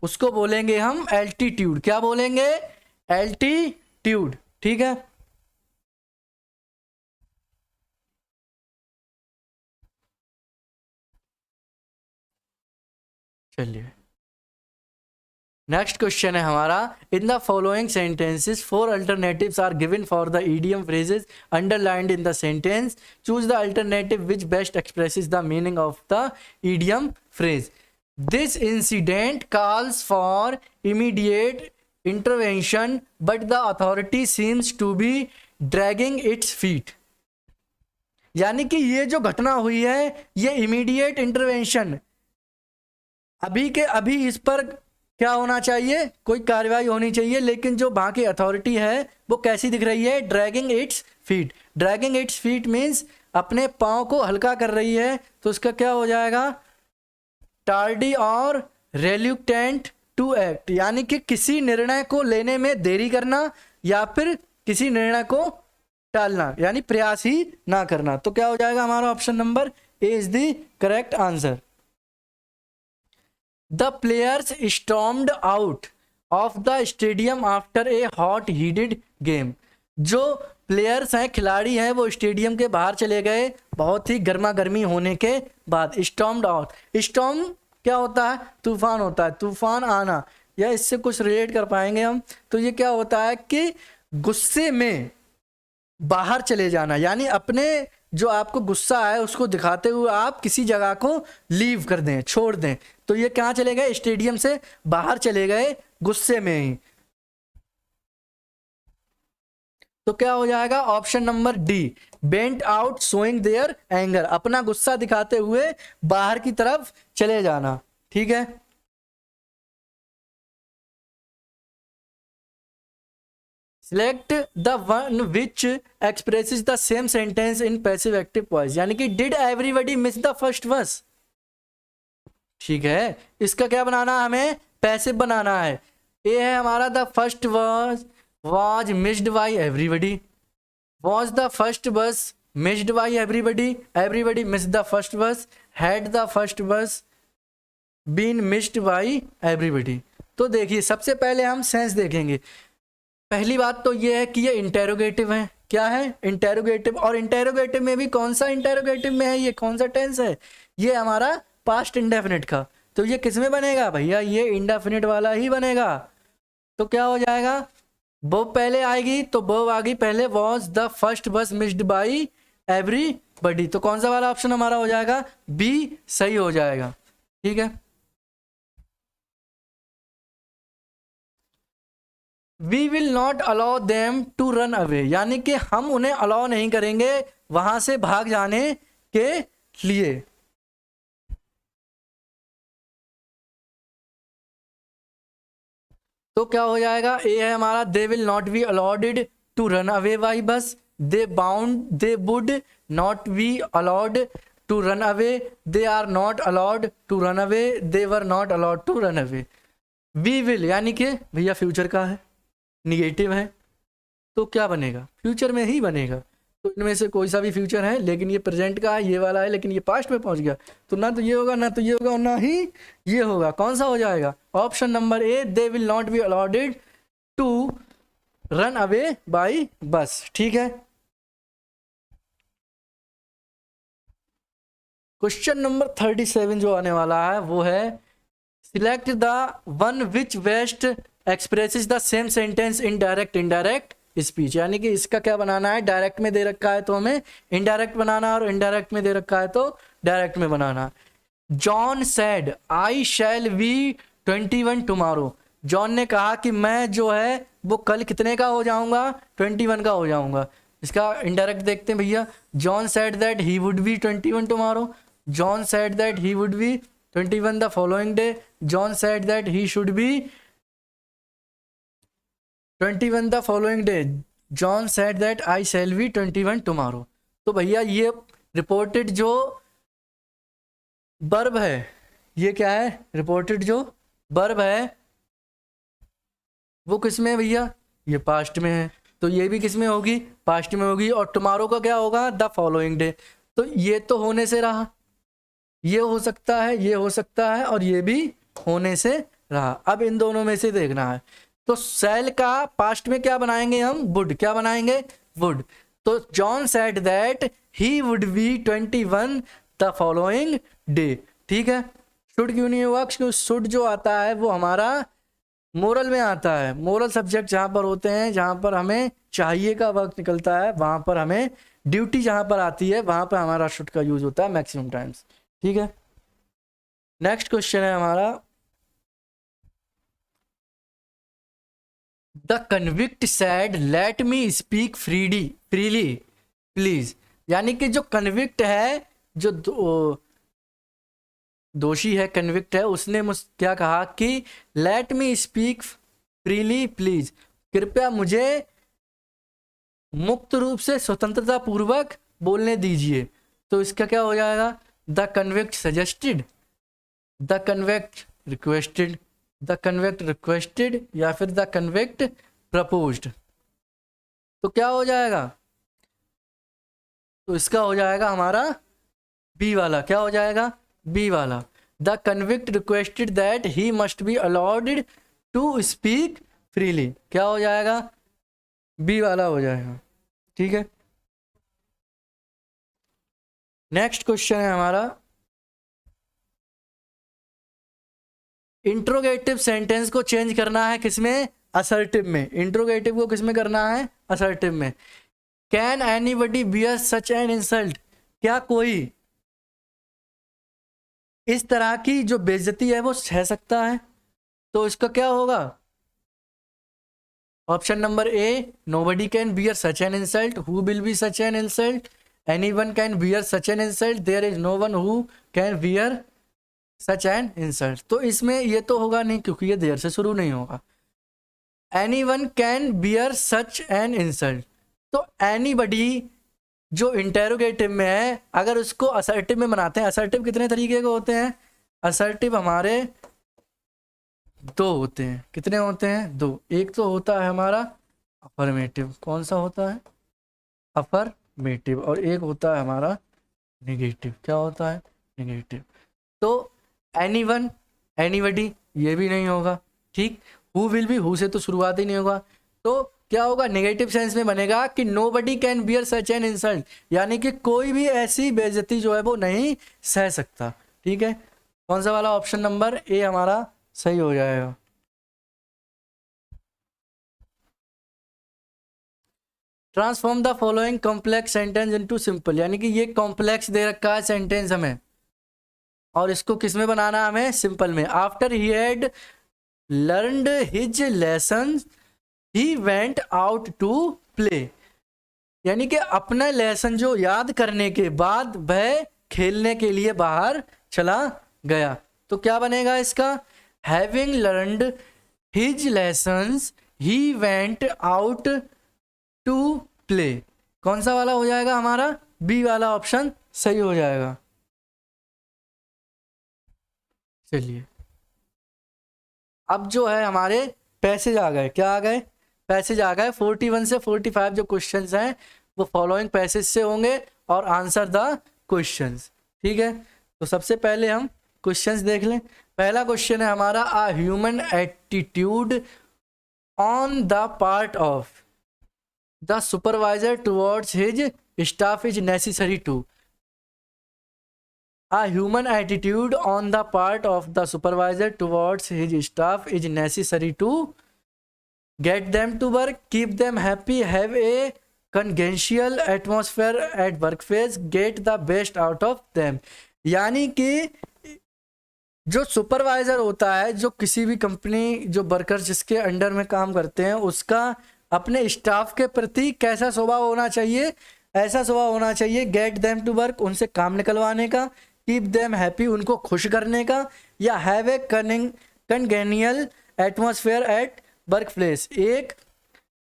उसको बोलेंगे हम एल्टीट्यूड। क्या बोलेंगे, एल्टीट्यूड। ठीक है, चलिए नेक्स्ट क्वेश्चन है हमारा, in the following sentences 4 alternatives are given for the idiom phrases underlined in the sentence, choose the alternative which best expresses the meaning of the idiom phrase. This incident calls for immediate intervention but the authority seems to be dragging its feet, यानी कि ये जो घटना हुई है ये immediate intervention, अभी के अभी इस पर क्या होना चाहिए, कोई कार्रवाई होनी चाहिए, लेकिन जो वहां की अथॉरिटी है वो कैसी दिख रही है, dragging its feet. Dragging its feet means अपने पाँव को हल्का कर रही है, तो इसका क्या हो जाएगा, टार्डी और रेल्यूक्टेंट टू एक्ट, यानी कि किसी निर्णय को लेने में देरी करना या फिर किसी निर्णय को टालना, यानी प्रयास ही ना करना। तो क्या हो जाएगा हमारा option number A is the correct answer. The players stormed out of the stadium after a hot heated game। जो प्लेयर्स हैं, खिलाड़ी हैं, वो स्टेडियम के बाहर चले गए बहुत ही गर्मा गर्मी होने के बाद। स्टॉर्म्ड आउट, स्टॉर्म क्या होता है, तूफान होता है, तूफान आना, या इससे कुछ रिलेट कर पाएंगे हम। तो ये क्या होता है कि गुस्से में बाहर चले जाना, यानी अपने जो आपको गुस्सा है उसको दिखाते हुए आप किसी जगह को लीव कर दें, छोड़ दें। तो ये कहाँ चले गए, स्टेडियम से बाहर चले गए गुस्से में ही। तो क्या हो जाएगा option number D, bent out showing their anger, अपना गुस्सा दिखाते हुए बाहर की तरफ चले जाना। ठीक है, select the one which expresses the same sentence in passive active voice, यानी कि did everybody miss the first verse. ठीक है, इसका क्या बनाना है, हमें पैसिव बनाना है। ए है हमारा, the first verse was missed by everybody, was the first bus missed by everybody, everybody missed the first bus, had the first bus been missed by everybody। तो देखिए सबसे पहले हम सेंस देखेंगे। पहली बात तो ये है कि ये इंटेरोगेटिव है। क्या है, इंटेरोगेटिव। और इंटेरोगेटिव में भी कौन सा इंटेरोगेटिव में है, ये कौन सा टेंस है, ये हमारा पास्ट इंडेफिनिट का। तो ये किस में बनेगा भैया, ये इंडेफिनिट वाला ही बनेगा। तो क्या हो जाएगा, वो पहले आएगी, तो वो आ गई पहले, वॉज द फर्स्ट बस मिस्ड बाई एवरीबडी। तो कौन सा वाला ऑप्शन हमारा हो जाएगा, बी सही हो जाएगा। ठीक है, we will not allow them to run away, यानी कि हम उन्हें अलाउ नहीं करेंगे वहां से भाग जाने के लिए। तो क्या हो जाएगा, ए है हमारा, they will not be allowed to run away by us, they bound, they would not be allowed to run away, they are not allowed to run away, they were not allowed to run away. We will यानी कि भैया future का है, negative है, तो क्या बनेगा, future में ही बनेगा। तो इनमें से कोई सा भी फ्यूचर है, लेकिन ये प्रेजेंट का है, ये वाला है, लेकिन ये पास्ट में पहुंच गया, तो ना तो ये होगा, ना तो ये होगा, और ना ही ये होगा। कौन सा हो जाएगा? Option number A, they will not be allowed to run away by us. ठीक है, क्वेश्चन नंबर 37 जो आने वाला है वो है select the one which best expresses the same sentence in direct indirect speech. यानी कि इसका क्या बनाना है, डायरेक्ट में दे रखा है तो हमें इनडायरेक्ट बनाना है, और इनडायरेक्ट में दे रखा है तो डायरेक्ट में बनाना। John said I shall be 21 tomorrow. जॉन ने कहा कि मैं जो है वो कल कितने का हो जाऊंगा, 21 का हो जाऊंगा। इसका इनडायरेक्ट देखते हैं भैया। John said that he would be 21 tomorrow. John said that he would be 21 the following day. John said that he should be 21 the following day. John said that I shall be 21 tomorrow. तो भैया ये reported जो verb है, ये क्या है, reported जो verb है वो किस में है भैया, ये पास्ट में है, तो ये भी किस में होगी, पास्ट में होगी। और टुमारो का क्या होगा, द फॉलोइंग डे। तो ये तो होने से रहा, ये हो सकता है, ये हो सकता है, और ये भी होने से रहा। अब इन दोनों में से देखना है। तो सेल का पास्ट में क्या बनाएंगे हम, वुड। क्या बनाएंगे, वुड। तो John said that he would be 21 the following day. ठीक है, शुड क्यों नहीं हुआ, क्योंकि शुड जो आता है वो हमारा मोरल में आता है। मोरल सब्जेक्ट जहां पर होते हैं, जहां पर हमें चाहिए का वक्त निकलता है, वहां पर हमें ड्यूटी जहां पर आती है वहां पर हमारा शुड का यूज होता है मैक्सिमम टाइम्स। ठीक है, नेक्स्ट क्वेश्चन है हमारा the convict sad let me speak freely please. यानी कि जो कन्विक्ट है, जो दोषी है, कन्विक्ट है, उसने क्या कहा कि let me speak freely please, कृपया मुझे मुक्त रूप से स्वतंत्रता पूर्वक बोलने दीजिए। तो इसका क्या हो जाएगा, the convict suggested, the convict requested, the convict requested, या फिर द कन्विक्ट प्रपोज्ड। तो क्या हो जाएगा, तो इसका हो जाएगा हमारा बी वाला। क्या हो जाएगा, बी वाला। The convict requested that he must be allowed to speak freely. क्या हो जाएगा, बी वाला हो जाएगा। ठीक है, नेक्स्ट क्वेश्चन है हमारा इंट्रोगेटिव सेंटेंस को चेंज करना है किसमें, असर्टिव में। इंट्रोगेटिव को किसमें करना है, असर्टिव में। Can anybody bear such an insult. क्या कोई इस तरह की जो बेइज्जती है वो सह सकता है। तो इसका क्या होगा, option number A, nobody can bear such an insult. Who will be such an insult, anyone can bear such an insult, there is no one who can bear such an insult. तो इसमें ये तो होगा नहीं, क्योंकि ये there से शुरू नहीं होगा। Anyone can bear such an insult. तो एनीबडी जो इंटेरोगेटिव में है, अगर उसको असर्टिव में बनाते हैं, असर्टिव कितने तरीके के होते हैं, असर्टिव हमारे दो होते हैं। कितने होते हैं, दो। एक तो होता है हमारा अफर्मेटिव। कौन सा होता है, अफर्मेटिव। और एक होता है हमारा नेगेटिव। क्या होता है, नेगेटिव। तो एनीवन, एनीबडी, ये भी नहीं होगा। ठीक, हु विल बी, हु से तो शुरुआत ही नहीं होगा। तो क्या होगा, नेगेटिव सेंस में बनेगा कि nobody can bear such an insult, यानी कि कोई भी ऐसी बेइज्जती जो है वो नहीं सह सकता। ठीक है, कौन सा वाला, ऑप्शन नंबर ए हमारा सही हो जाएगा। Transform the following complex sentence into simple. यानी कि ये कॉम्प्लेक्स दे रखा है सेंटेंस हमें, और इसको किस में बनाना है, हमें सिंपल में। After he had learned his lesson he went out to play. यानी कि अपना लेसन जो याद करने के बाद वह खेलने के लिए बाहर चला गया। तो क्या बनेगा इसका, having learned his lessons he went out to play. कौन सा वाला हो जाएगा हमारा, बी वाला ऑप्शन सही हो जाएगा। चलिए, अब जो है हमारे पैसेज आ गए। क्या आ गए, पैसेज आ गए। 41 से 45 जो क्वेश्चंस हैं वो फॉलोइंग पैसेज से होंगे और आंसर द क्वेश्चंस। ठीक है, तो सबसे पहले हम क्वेश्चंस देख लें। पहला क्वेश्चन है हमारा, a human attitude on the part of the supervisor towards his staff is necessary to. A human attitude on the part of the supervisor towards his staff is necessary to get them to work, keep them happy, have a congenial atmosphere at workplace, get the best out of them। यानी कि जो supervisor होता है, जो किसी भी company, जो worker जिसके अंडर में काम करते हैं, उसका अपने स्टाफ के प्रति कैसा स्वभाव होना चाहिए? ऐसा स्वभाव होना चाहिए, गेट देम टू वर्क, उनसे काम निकलवाने का, कीप देम हैप्पी, उनको खुश करने का, या have a congenial atmosphere at work place, एक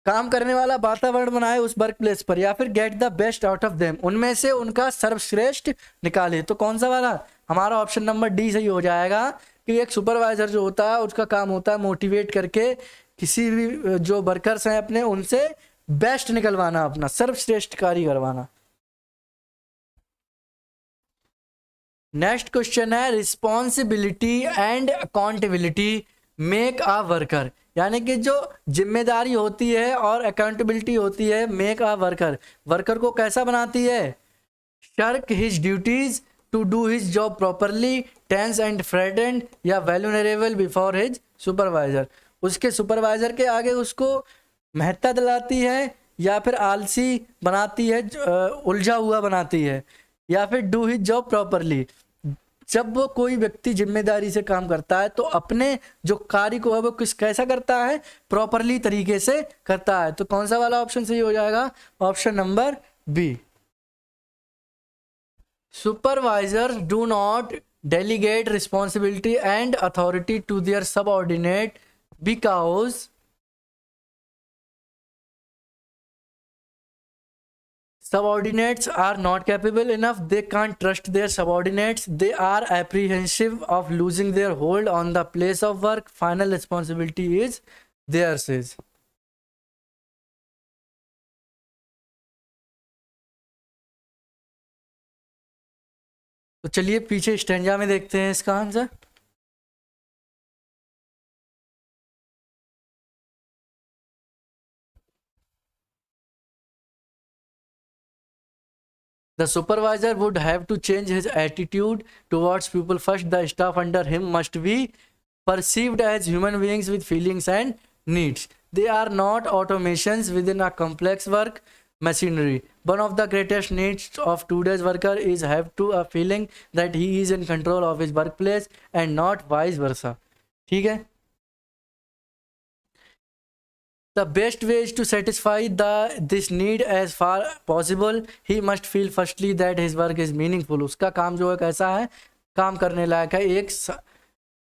काम करने वाला वातावरण बनाए उस वर्क प्लेस पर, या फिर get the best out of them, उनमें से उनका सर्वश्रेष्ठ निकाले। तो कौन सा वाला? हमारा ऑप्शन नंबर डी सही हो जाएगा कि एक सुपरवाइजर जो होता है उसका काम होता है मोटिवेट करके किसी भी जो वर्कर्स हैं अपने, उनसे बेस्ट निकलवाना, अपना सर्वश्रेष्ठ कार्य करवाना। नेक्स्ट क्वेश्चन है, responsibility and accountability make a worker, यानी कि जो जिम्मेदारी होती है और अकाउंटेबिलिटी होती है, मेक अ वर्कर, वर्कर को कैसा बनाती है? Shirk his duties to do his job properly, tense and frightened, या वैल्यूनरेबल बिफोर हिज सुपरवाइजर, उसके सुपरवाइजर के आगे उसको महत्ता दिलाती है, या फिर आलसी बनाती है, उलझा हुआ बनाती है, या फिर डू हिज जॉब प्रॉपरली, जब वो कोई व्यक्ति जिम्मेदारी से काम करता है तो अपने जो कार्य को है वो कैसा करता है? प्रॉपरली तरीके से करता है। तो कौन सा वाला ऑप्शन सही हो जाएगा? Option number B. Supervisor do not delegate responsibility and authority to their subordinate because subordinates are not capable enough, they can't trust their subordinates, they are apprehensive of losing their hold on the place of work, final responsibility is theirs is। तो चलिए पीछे stanza में देखते हैं इसका answer. The supervisor would have to change his attitude towards people first. The staff under him must be perceived as human beings with feelings and needs. They are not automations within a complex work machinery. One of the greatest needs of today's worker is have to a feeling that he is in control of his workplace and not vice versa। ठीक है, the best way is to satisfy this need as far possible, he must feel firstly that his work is meaningful, उसका काम जो है कैसा है? काम करने लायक है, एक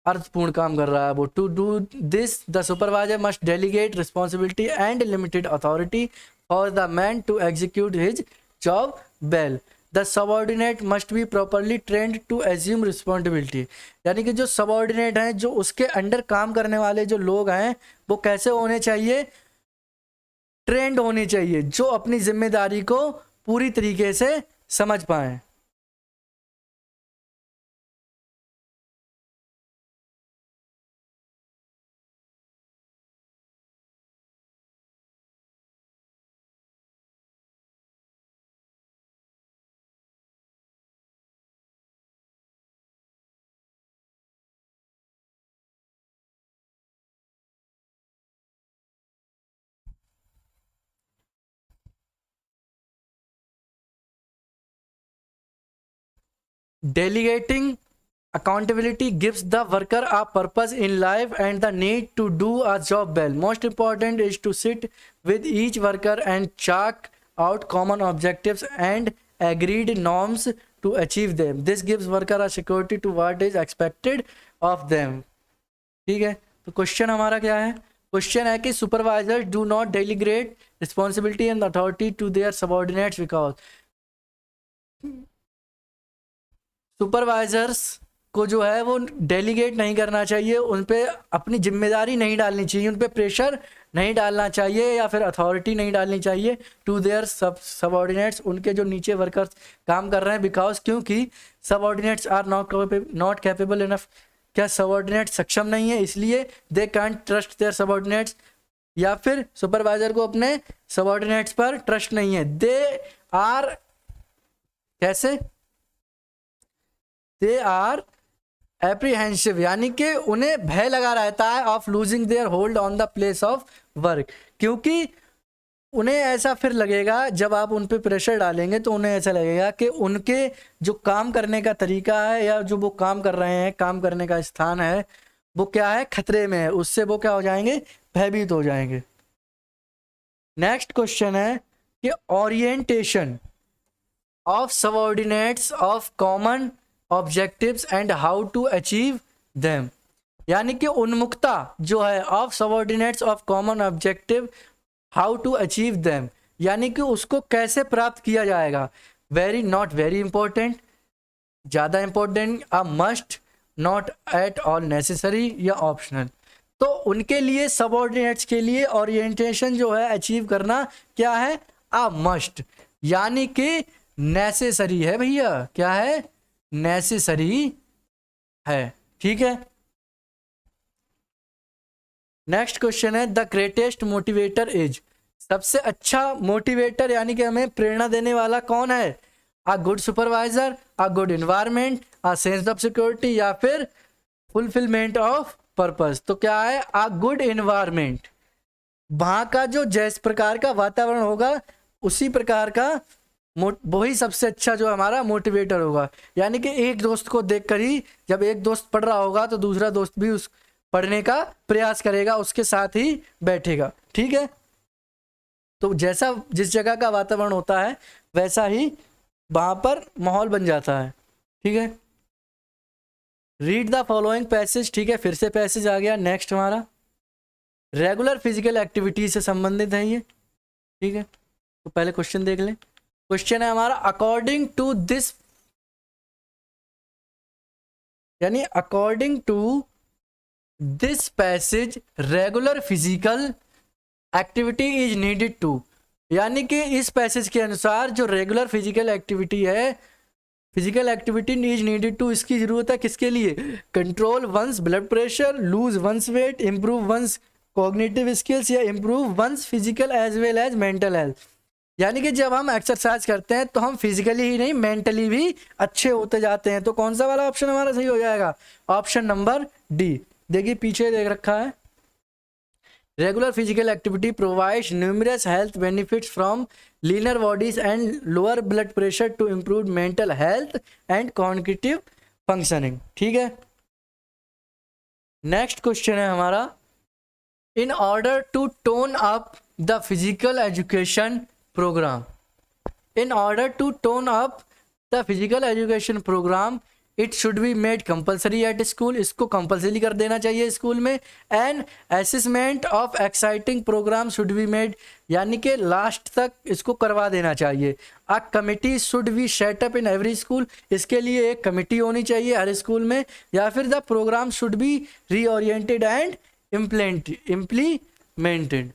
अर्थपूर्ण काम कर रहा है वो। to do this the supervisor must delegate responsibility and limited authority for the man to execute his job well। the subordinate must be properly trained to assume responsibility, यानी कि जो सबऑर्डिनेट हैं, जो उसके अंडर काम करने वाले जो लोग हैं, वो कैसे होने चाहिए? ट्रेंड होने चाहिए, जो अपनी जिम्मेदारी को पूरी तरीके से समझ पाए। Delegating accountability gives the worker a purpose in life and the need to do a job well. Most important is to sit with each worker and chalk out common objectives and agreed norms to achieve them. This gives worker a security to what is expected of them। ठीक है, तो question हमारा क्या है? Question है कि supervisor do not delegate responsibility and authority to their subordinates because supervisors को जो है वो डेलीगेट नहीं करना चाहिए, उन पे अपनी जिम्मेदारी नहीं डालनी चाहिए, उन पे प्रेशर नहीं डालना चाहिए या फिर अथॉरिटी नहीं डालनी चाहिए टू देयर सबऑर्डिनेट्स, उनके जो नीचे वर्कर्स काम कर रहे हैं, बिकॉज क्योंकि subordinates are not capable enough, क्या सबऑर्डिनेट सक्षम नहीं है इसलिए they can't trust their subordinates, या फिर सुपरवाइजर को अपने सबऑर्डिनेट्स पर ट्रस्ट नहीं है। दे आर कैसे, दे आर एप्रीहेंसिव, यानी कि उन्हें भय लगा रहता है of losing their hold on the place of work, क्योंकि उन्हें ऐसा फिर लगेगा जब आप उन पे प्रेशर डालेंगे तो उन्हें ऐसा लगेगा कि उनके जो काम करने का तरीका है या जो वो काम कर रहे हैं, काम करने का स्थान है, वो क्या है, खतरे में है, उससे वो क्या हो जाएंगे, भयभीत हो जाएंगे। नेक्स्ट क्वेश्चन है कि orientation of subordinates of common objectives and how to achieve them, यानी कि उन्मुखता जो है of subordinates of common objective how to achieve them, यानी कि उसको कैसे प्राप्त किया जाएगा। वेरी नॉट वेरी इंपॉर्टेंट, ज़्यादा important, a must, not at all necessary या ऑप्शनल। तो उनके लिए सबऑर्डिनेट्स के लिए ओरिएंटेशन जो है अचीव करना क्या है, अ मस्ट, यानी कि नेसेसरी है भैया, क्या है, नेसेसरी है, ठीक है। नेक्स्ट क्वेश्चन है द ग्रेटेस्ट मोटिवेटर इज, सबसे अच्छा मोटिवेटर यानी कि हमें प्रेरणा देने वाला कौन है, a good supervisor, a good environment, a sense of security या फिर फुलफिलमेंट ऑफ पर्पस। तो क्या है, अ गुड इन्वायरमेंट, वहाँ का जो जिस प्रकार का वातावरण होगा उसी प्रकार का वही सबसे अच्छा जो हमारा मोटिवेटर होगा, यानी कि एक दोस्त को देखकर ही जब एक दोस्त पढ़ रहा होगा तो दूसरा दोस्त भी उस पढ़ने का प्रयास करेगा, उसके साथ ही बैठेगा, ठीक है। तो जैसा जिस जगह का वातावरण होता है वैसा ही वहां पर माहौल बन जाता है, ठीक है। रीड द फॉलोइंग पैसेज, ठीक है, फिर से पैसेज आ गया। नेक्स्ट हमारा रेगुलर फिजिकल एक्टिविटी से संबंधित है ये, ठीक है। तो पहले क्वेश्चन देख लें। क्वेश्चन है हमारा अकॉर्डिंग टू दिस, यानी according to this passage regular physical activity is needed to, यानी कि इस पैसेज के अनुसार जो रेगुलर फिजिकल एक्टिविटी है, physical activity is needed to, इसकी जरूरत है किसके लिए, control one's blood pressure, lose one's weight, improve one's cognitive skills या improve one's physical as well as mental health, यानी कि जब हम एक्सरसाइज करते हैं तो हम फिजिकली ही नहीं मेंटली भी अच्छे होते जाते हैं। तो कौन सा वाला ऑप्शन हमारा सही हो जाएगा, ऑप्शन नंबर डी। देखिए पीछे देख रखा है, regular physical activity provides numerous health benefits from leaner bodies and lower blood pressure to improve mental health and cognitive functioning, ठीक है। नेक्स्ट क्वेश्चन है हमारा in order to tone up the physical education programme, in order to tone up the physical education programme it should be made compulsory at school, इसको compulsory कर देना चाहिए school में। And assessment of exciting programme should be made, यानी कि last तक इसको करवा देना चाहिए। A committee should be set up in every school, इसके लिए एक कमिटी होनी चाहिए हर स्कूल में। या फिर the program should be reoriented and implemented.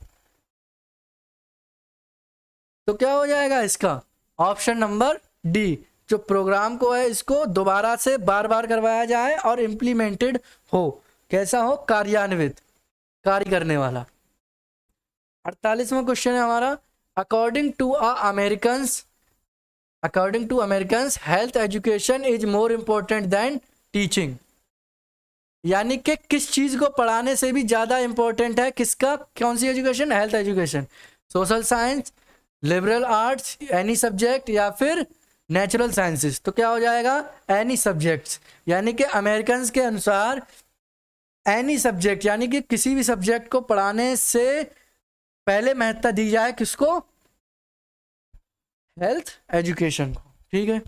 तो क्या हो जाएगा इसका, ऑप्शन नंबर डी, जो प्रोग्राम को है इसको दोबारा से बार बार करवाया जाए और इम्प्लीमेंटेड हो, कैसा हो, कार्यान्वित, कार्य करने वाला। 48वां क्वेश्चन है हमारा according to Americans health education is more important than teaching, यानी कि किस चीज को पढ़ाने से भी ज्यादा इंपॉर्टेंट है किसका, कौन सी education, health education, social science, liberal arts, any subject या फिर नेचुरल साइंसेस। तो क्या हो जाएगा, एनी सब्जेक्ट्स, यानी कि अमेरिकन्स के अनुसार एनी सब्जेक्ट, यानी कि किसी भी सब्जेक्ट को पढ़ाने से पहले महत्ता दी जाए किसको, हेल्थ एजुकेशन को, ठीक है।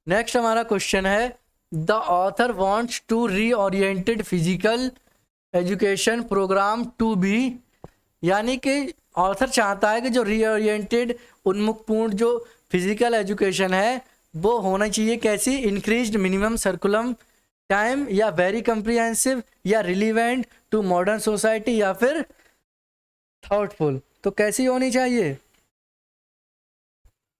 नेक्स्ट हमारा क्वेश्चन है the author wants to reoriented physical education program to be, यानी कि ऑथर चाहता है कि जो रीओरिएंटेड उन्मुखपूर्ण जो फिजिकल एजुकेशन है वो होना चाहिए कैसी, इंक्रीज्ड मिनिमम सर्कुलम टाइम, या वेरी कम्प्रिहेंसिव, या रिलीवेंट टू मॉडर्न सोसाइटी, या फिर थॉटफुल। तो कैसी होनी चाहिए,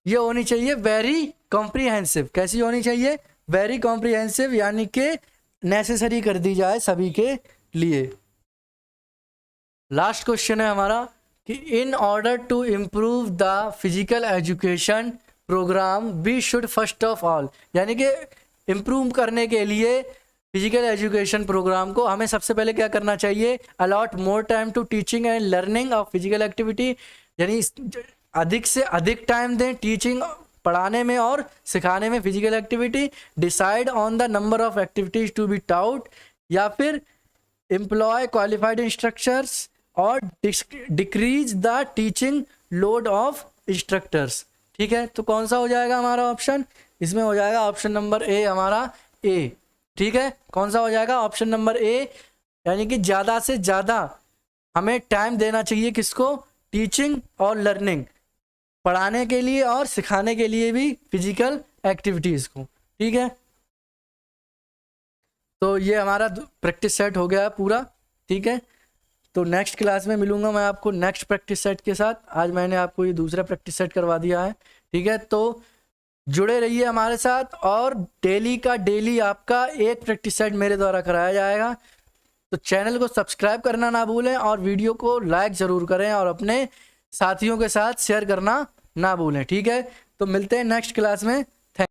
ये होनी चाहिए वेरी कॉम्प्रिहेंसिव। कैसी होनी चाहिए, वेरी कॉम्प्रिहेंसिव, यानी कि नेसेसरी कर दी जाए सभी के लिए। लास्ट क्वेश्चन है हमारा कि in order to improve the physical education programme we should first of all, यानी कि इम्प्रूव करने के लिए फिजिकल एजुकेशन प्रोग्राम को हमें सबसे पहले क्या करना चाहिए, allot more time to teaching and learning of physical activity, यानी अधिक से अधिक टाइम दें टीचिंग, पढ़ाने में और सिखाने में physical activity. Decide on the number of activities to be taught, या फिर एम्प्लॉय क्वालिफाइड इंस्ट्रक्टर्स, और decrease the teaching load of instructors. ठीक है, तो कौन सा हो जाएगा हमारा ऑप्शन, इसमें हो जाएगा ऑप्शन नंबर ए हमारा ए। ठीक है, कौन सा हो जाएगा, ऑप्शन नंबर ए, यानी कि ज़्यादा से ज़्यादा हमें टाइम देना चाहिए किसको, टीचिंग और लर्निंग, पढ़ाने के लिए और सिखाने के लिए भी फिजिकल एक्टिविटीज़ को। ठीक है, तो ये हमारा प्रैक्टिस सेट हो गया पूरा। ठीक है, तो नेक्स्ट क्लास में मिलूंगा मैं आपको नेक्स्ट प्रैक्टिस सेट के साथ। आज मैंने आपको ये दूसरा प्रैक्टिस सेट करवा दिया है। ठीक है, तो जुड़े रहिए हमारे साथ, और डेली का डेली आपका एक प्रैक्टिस सेट मेरे द्वारा कराया जाएगा। तो चैनल को सब्सक्राइब करना ना भूलें, और वीडियो को लाइक ज़रूर करें, और अपने साथियों के साथ शेयर करना ना भूलें। ठीक है, तो मिलते हैं नेक्स्ट क्लास में।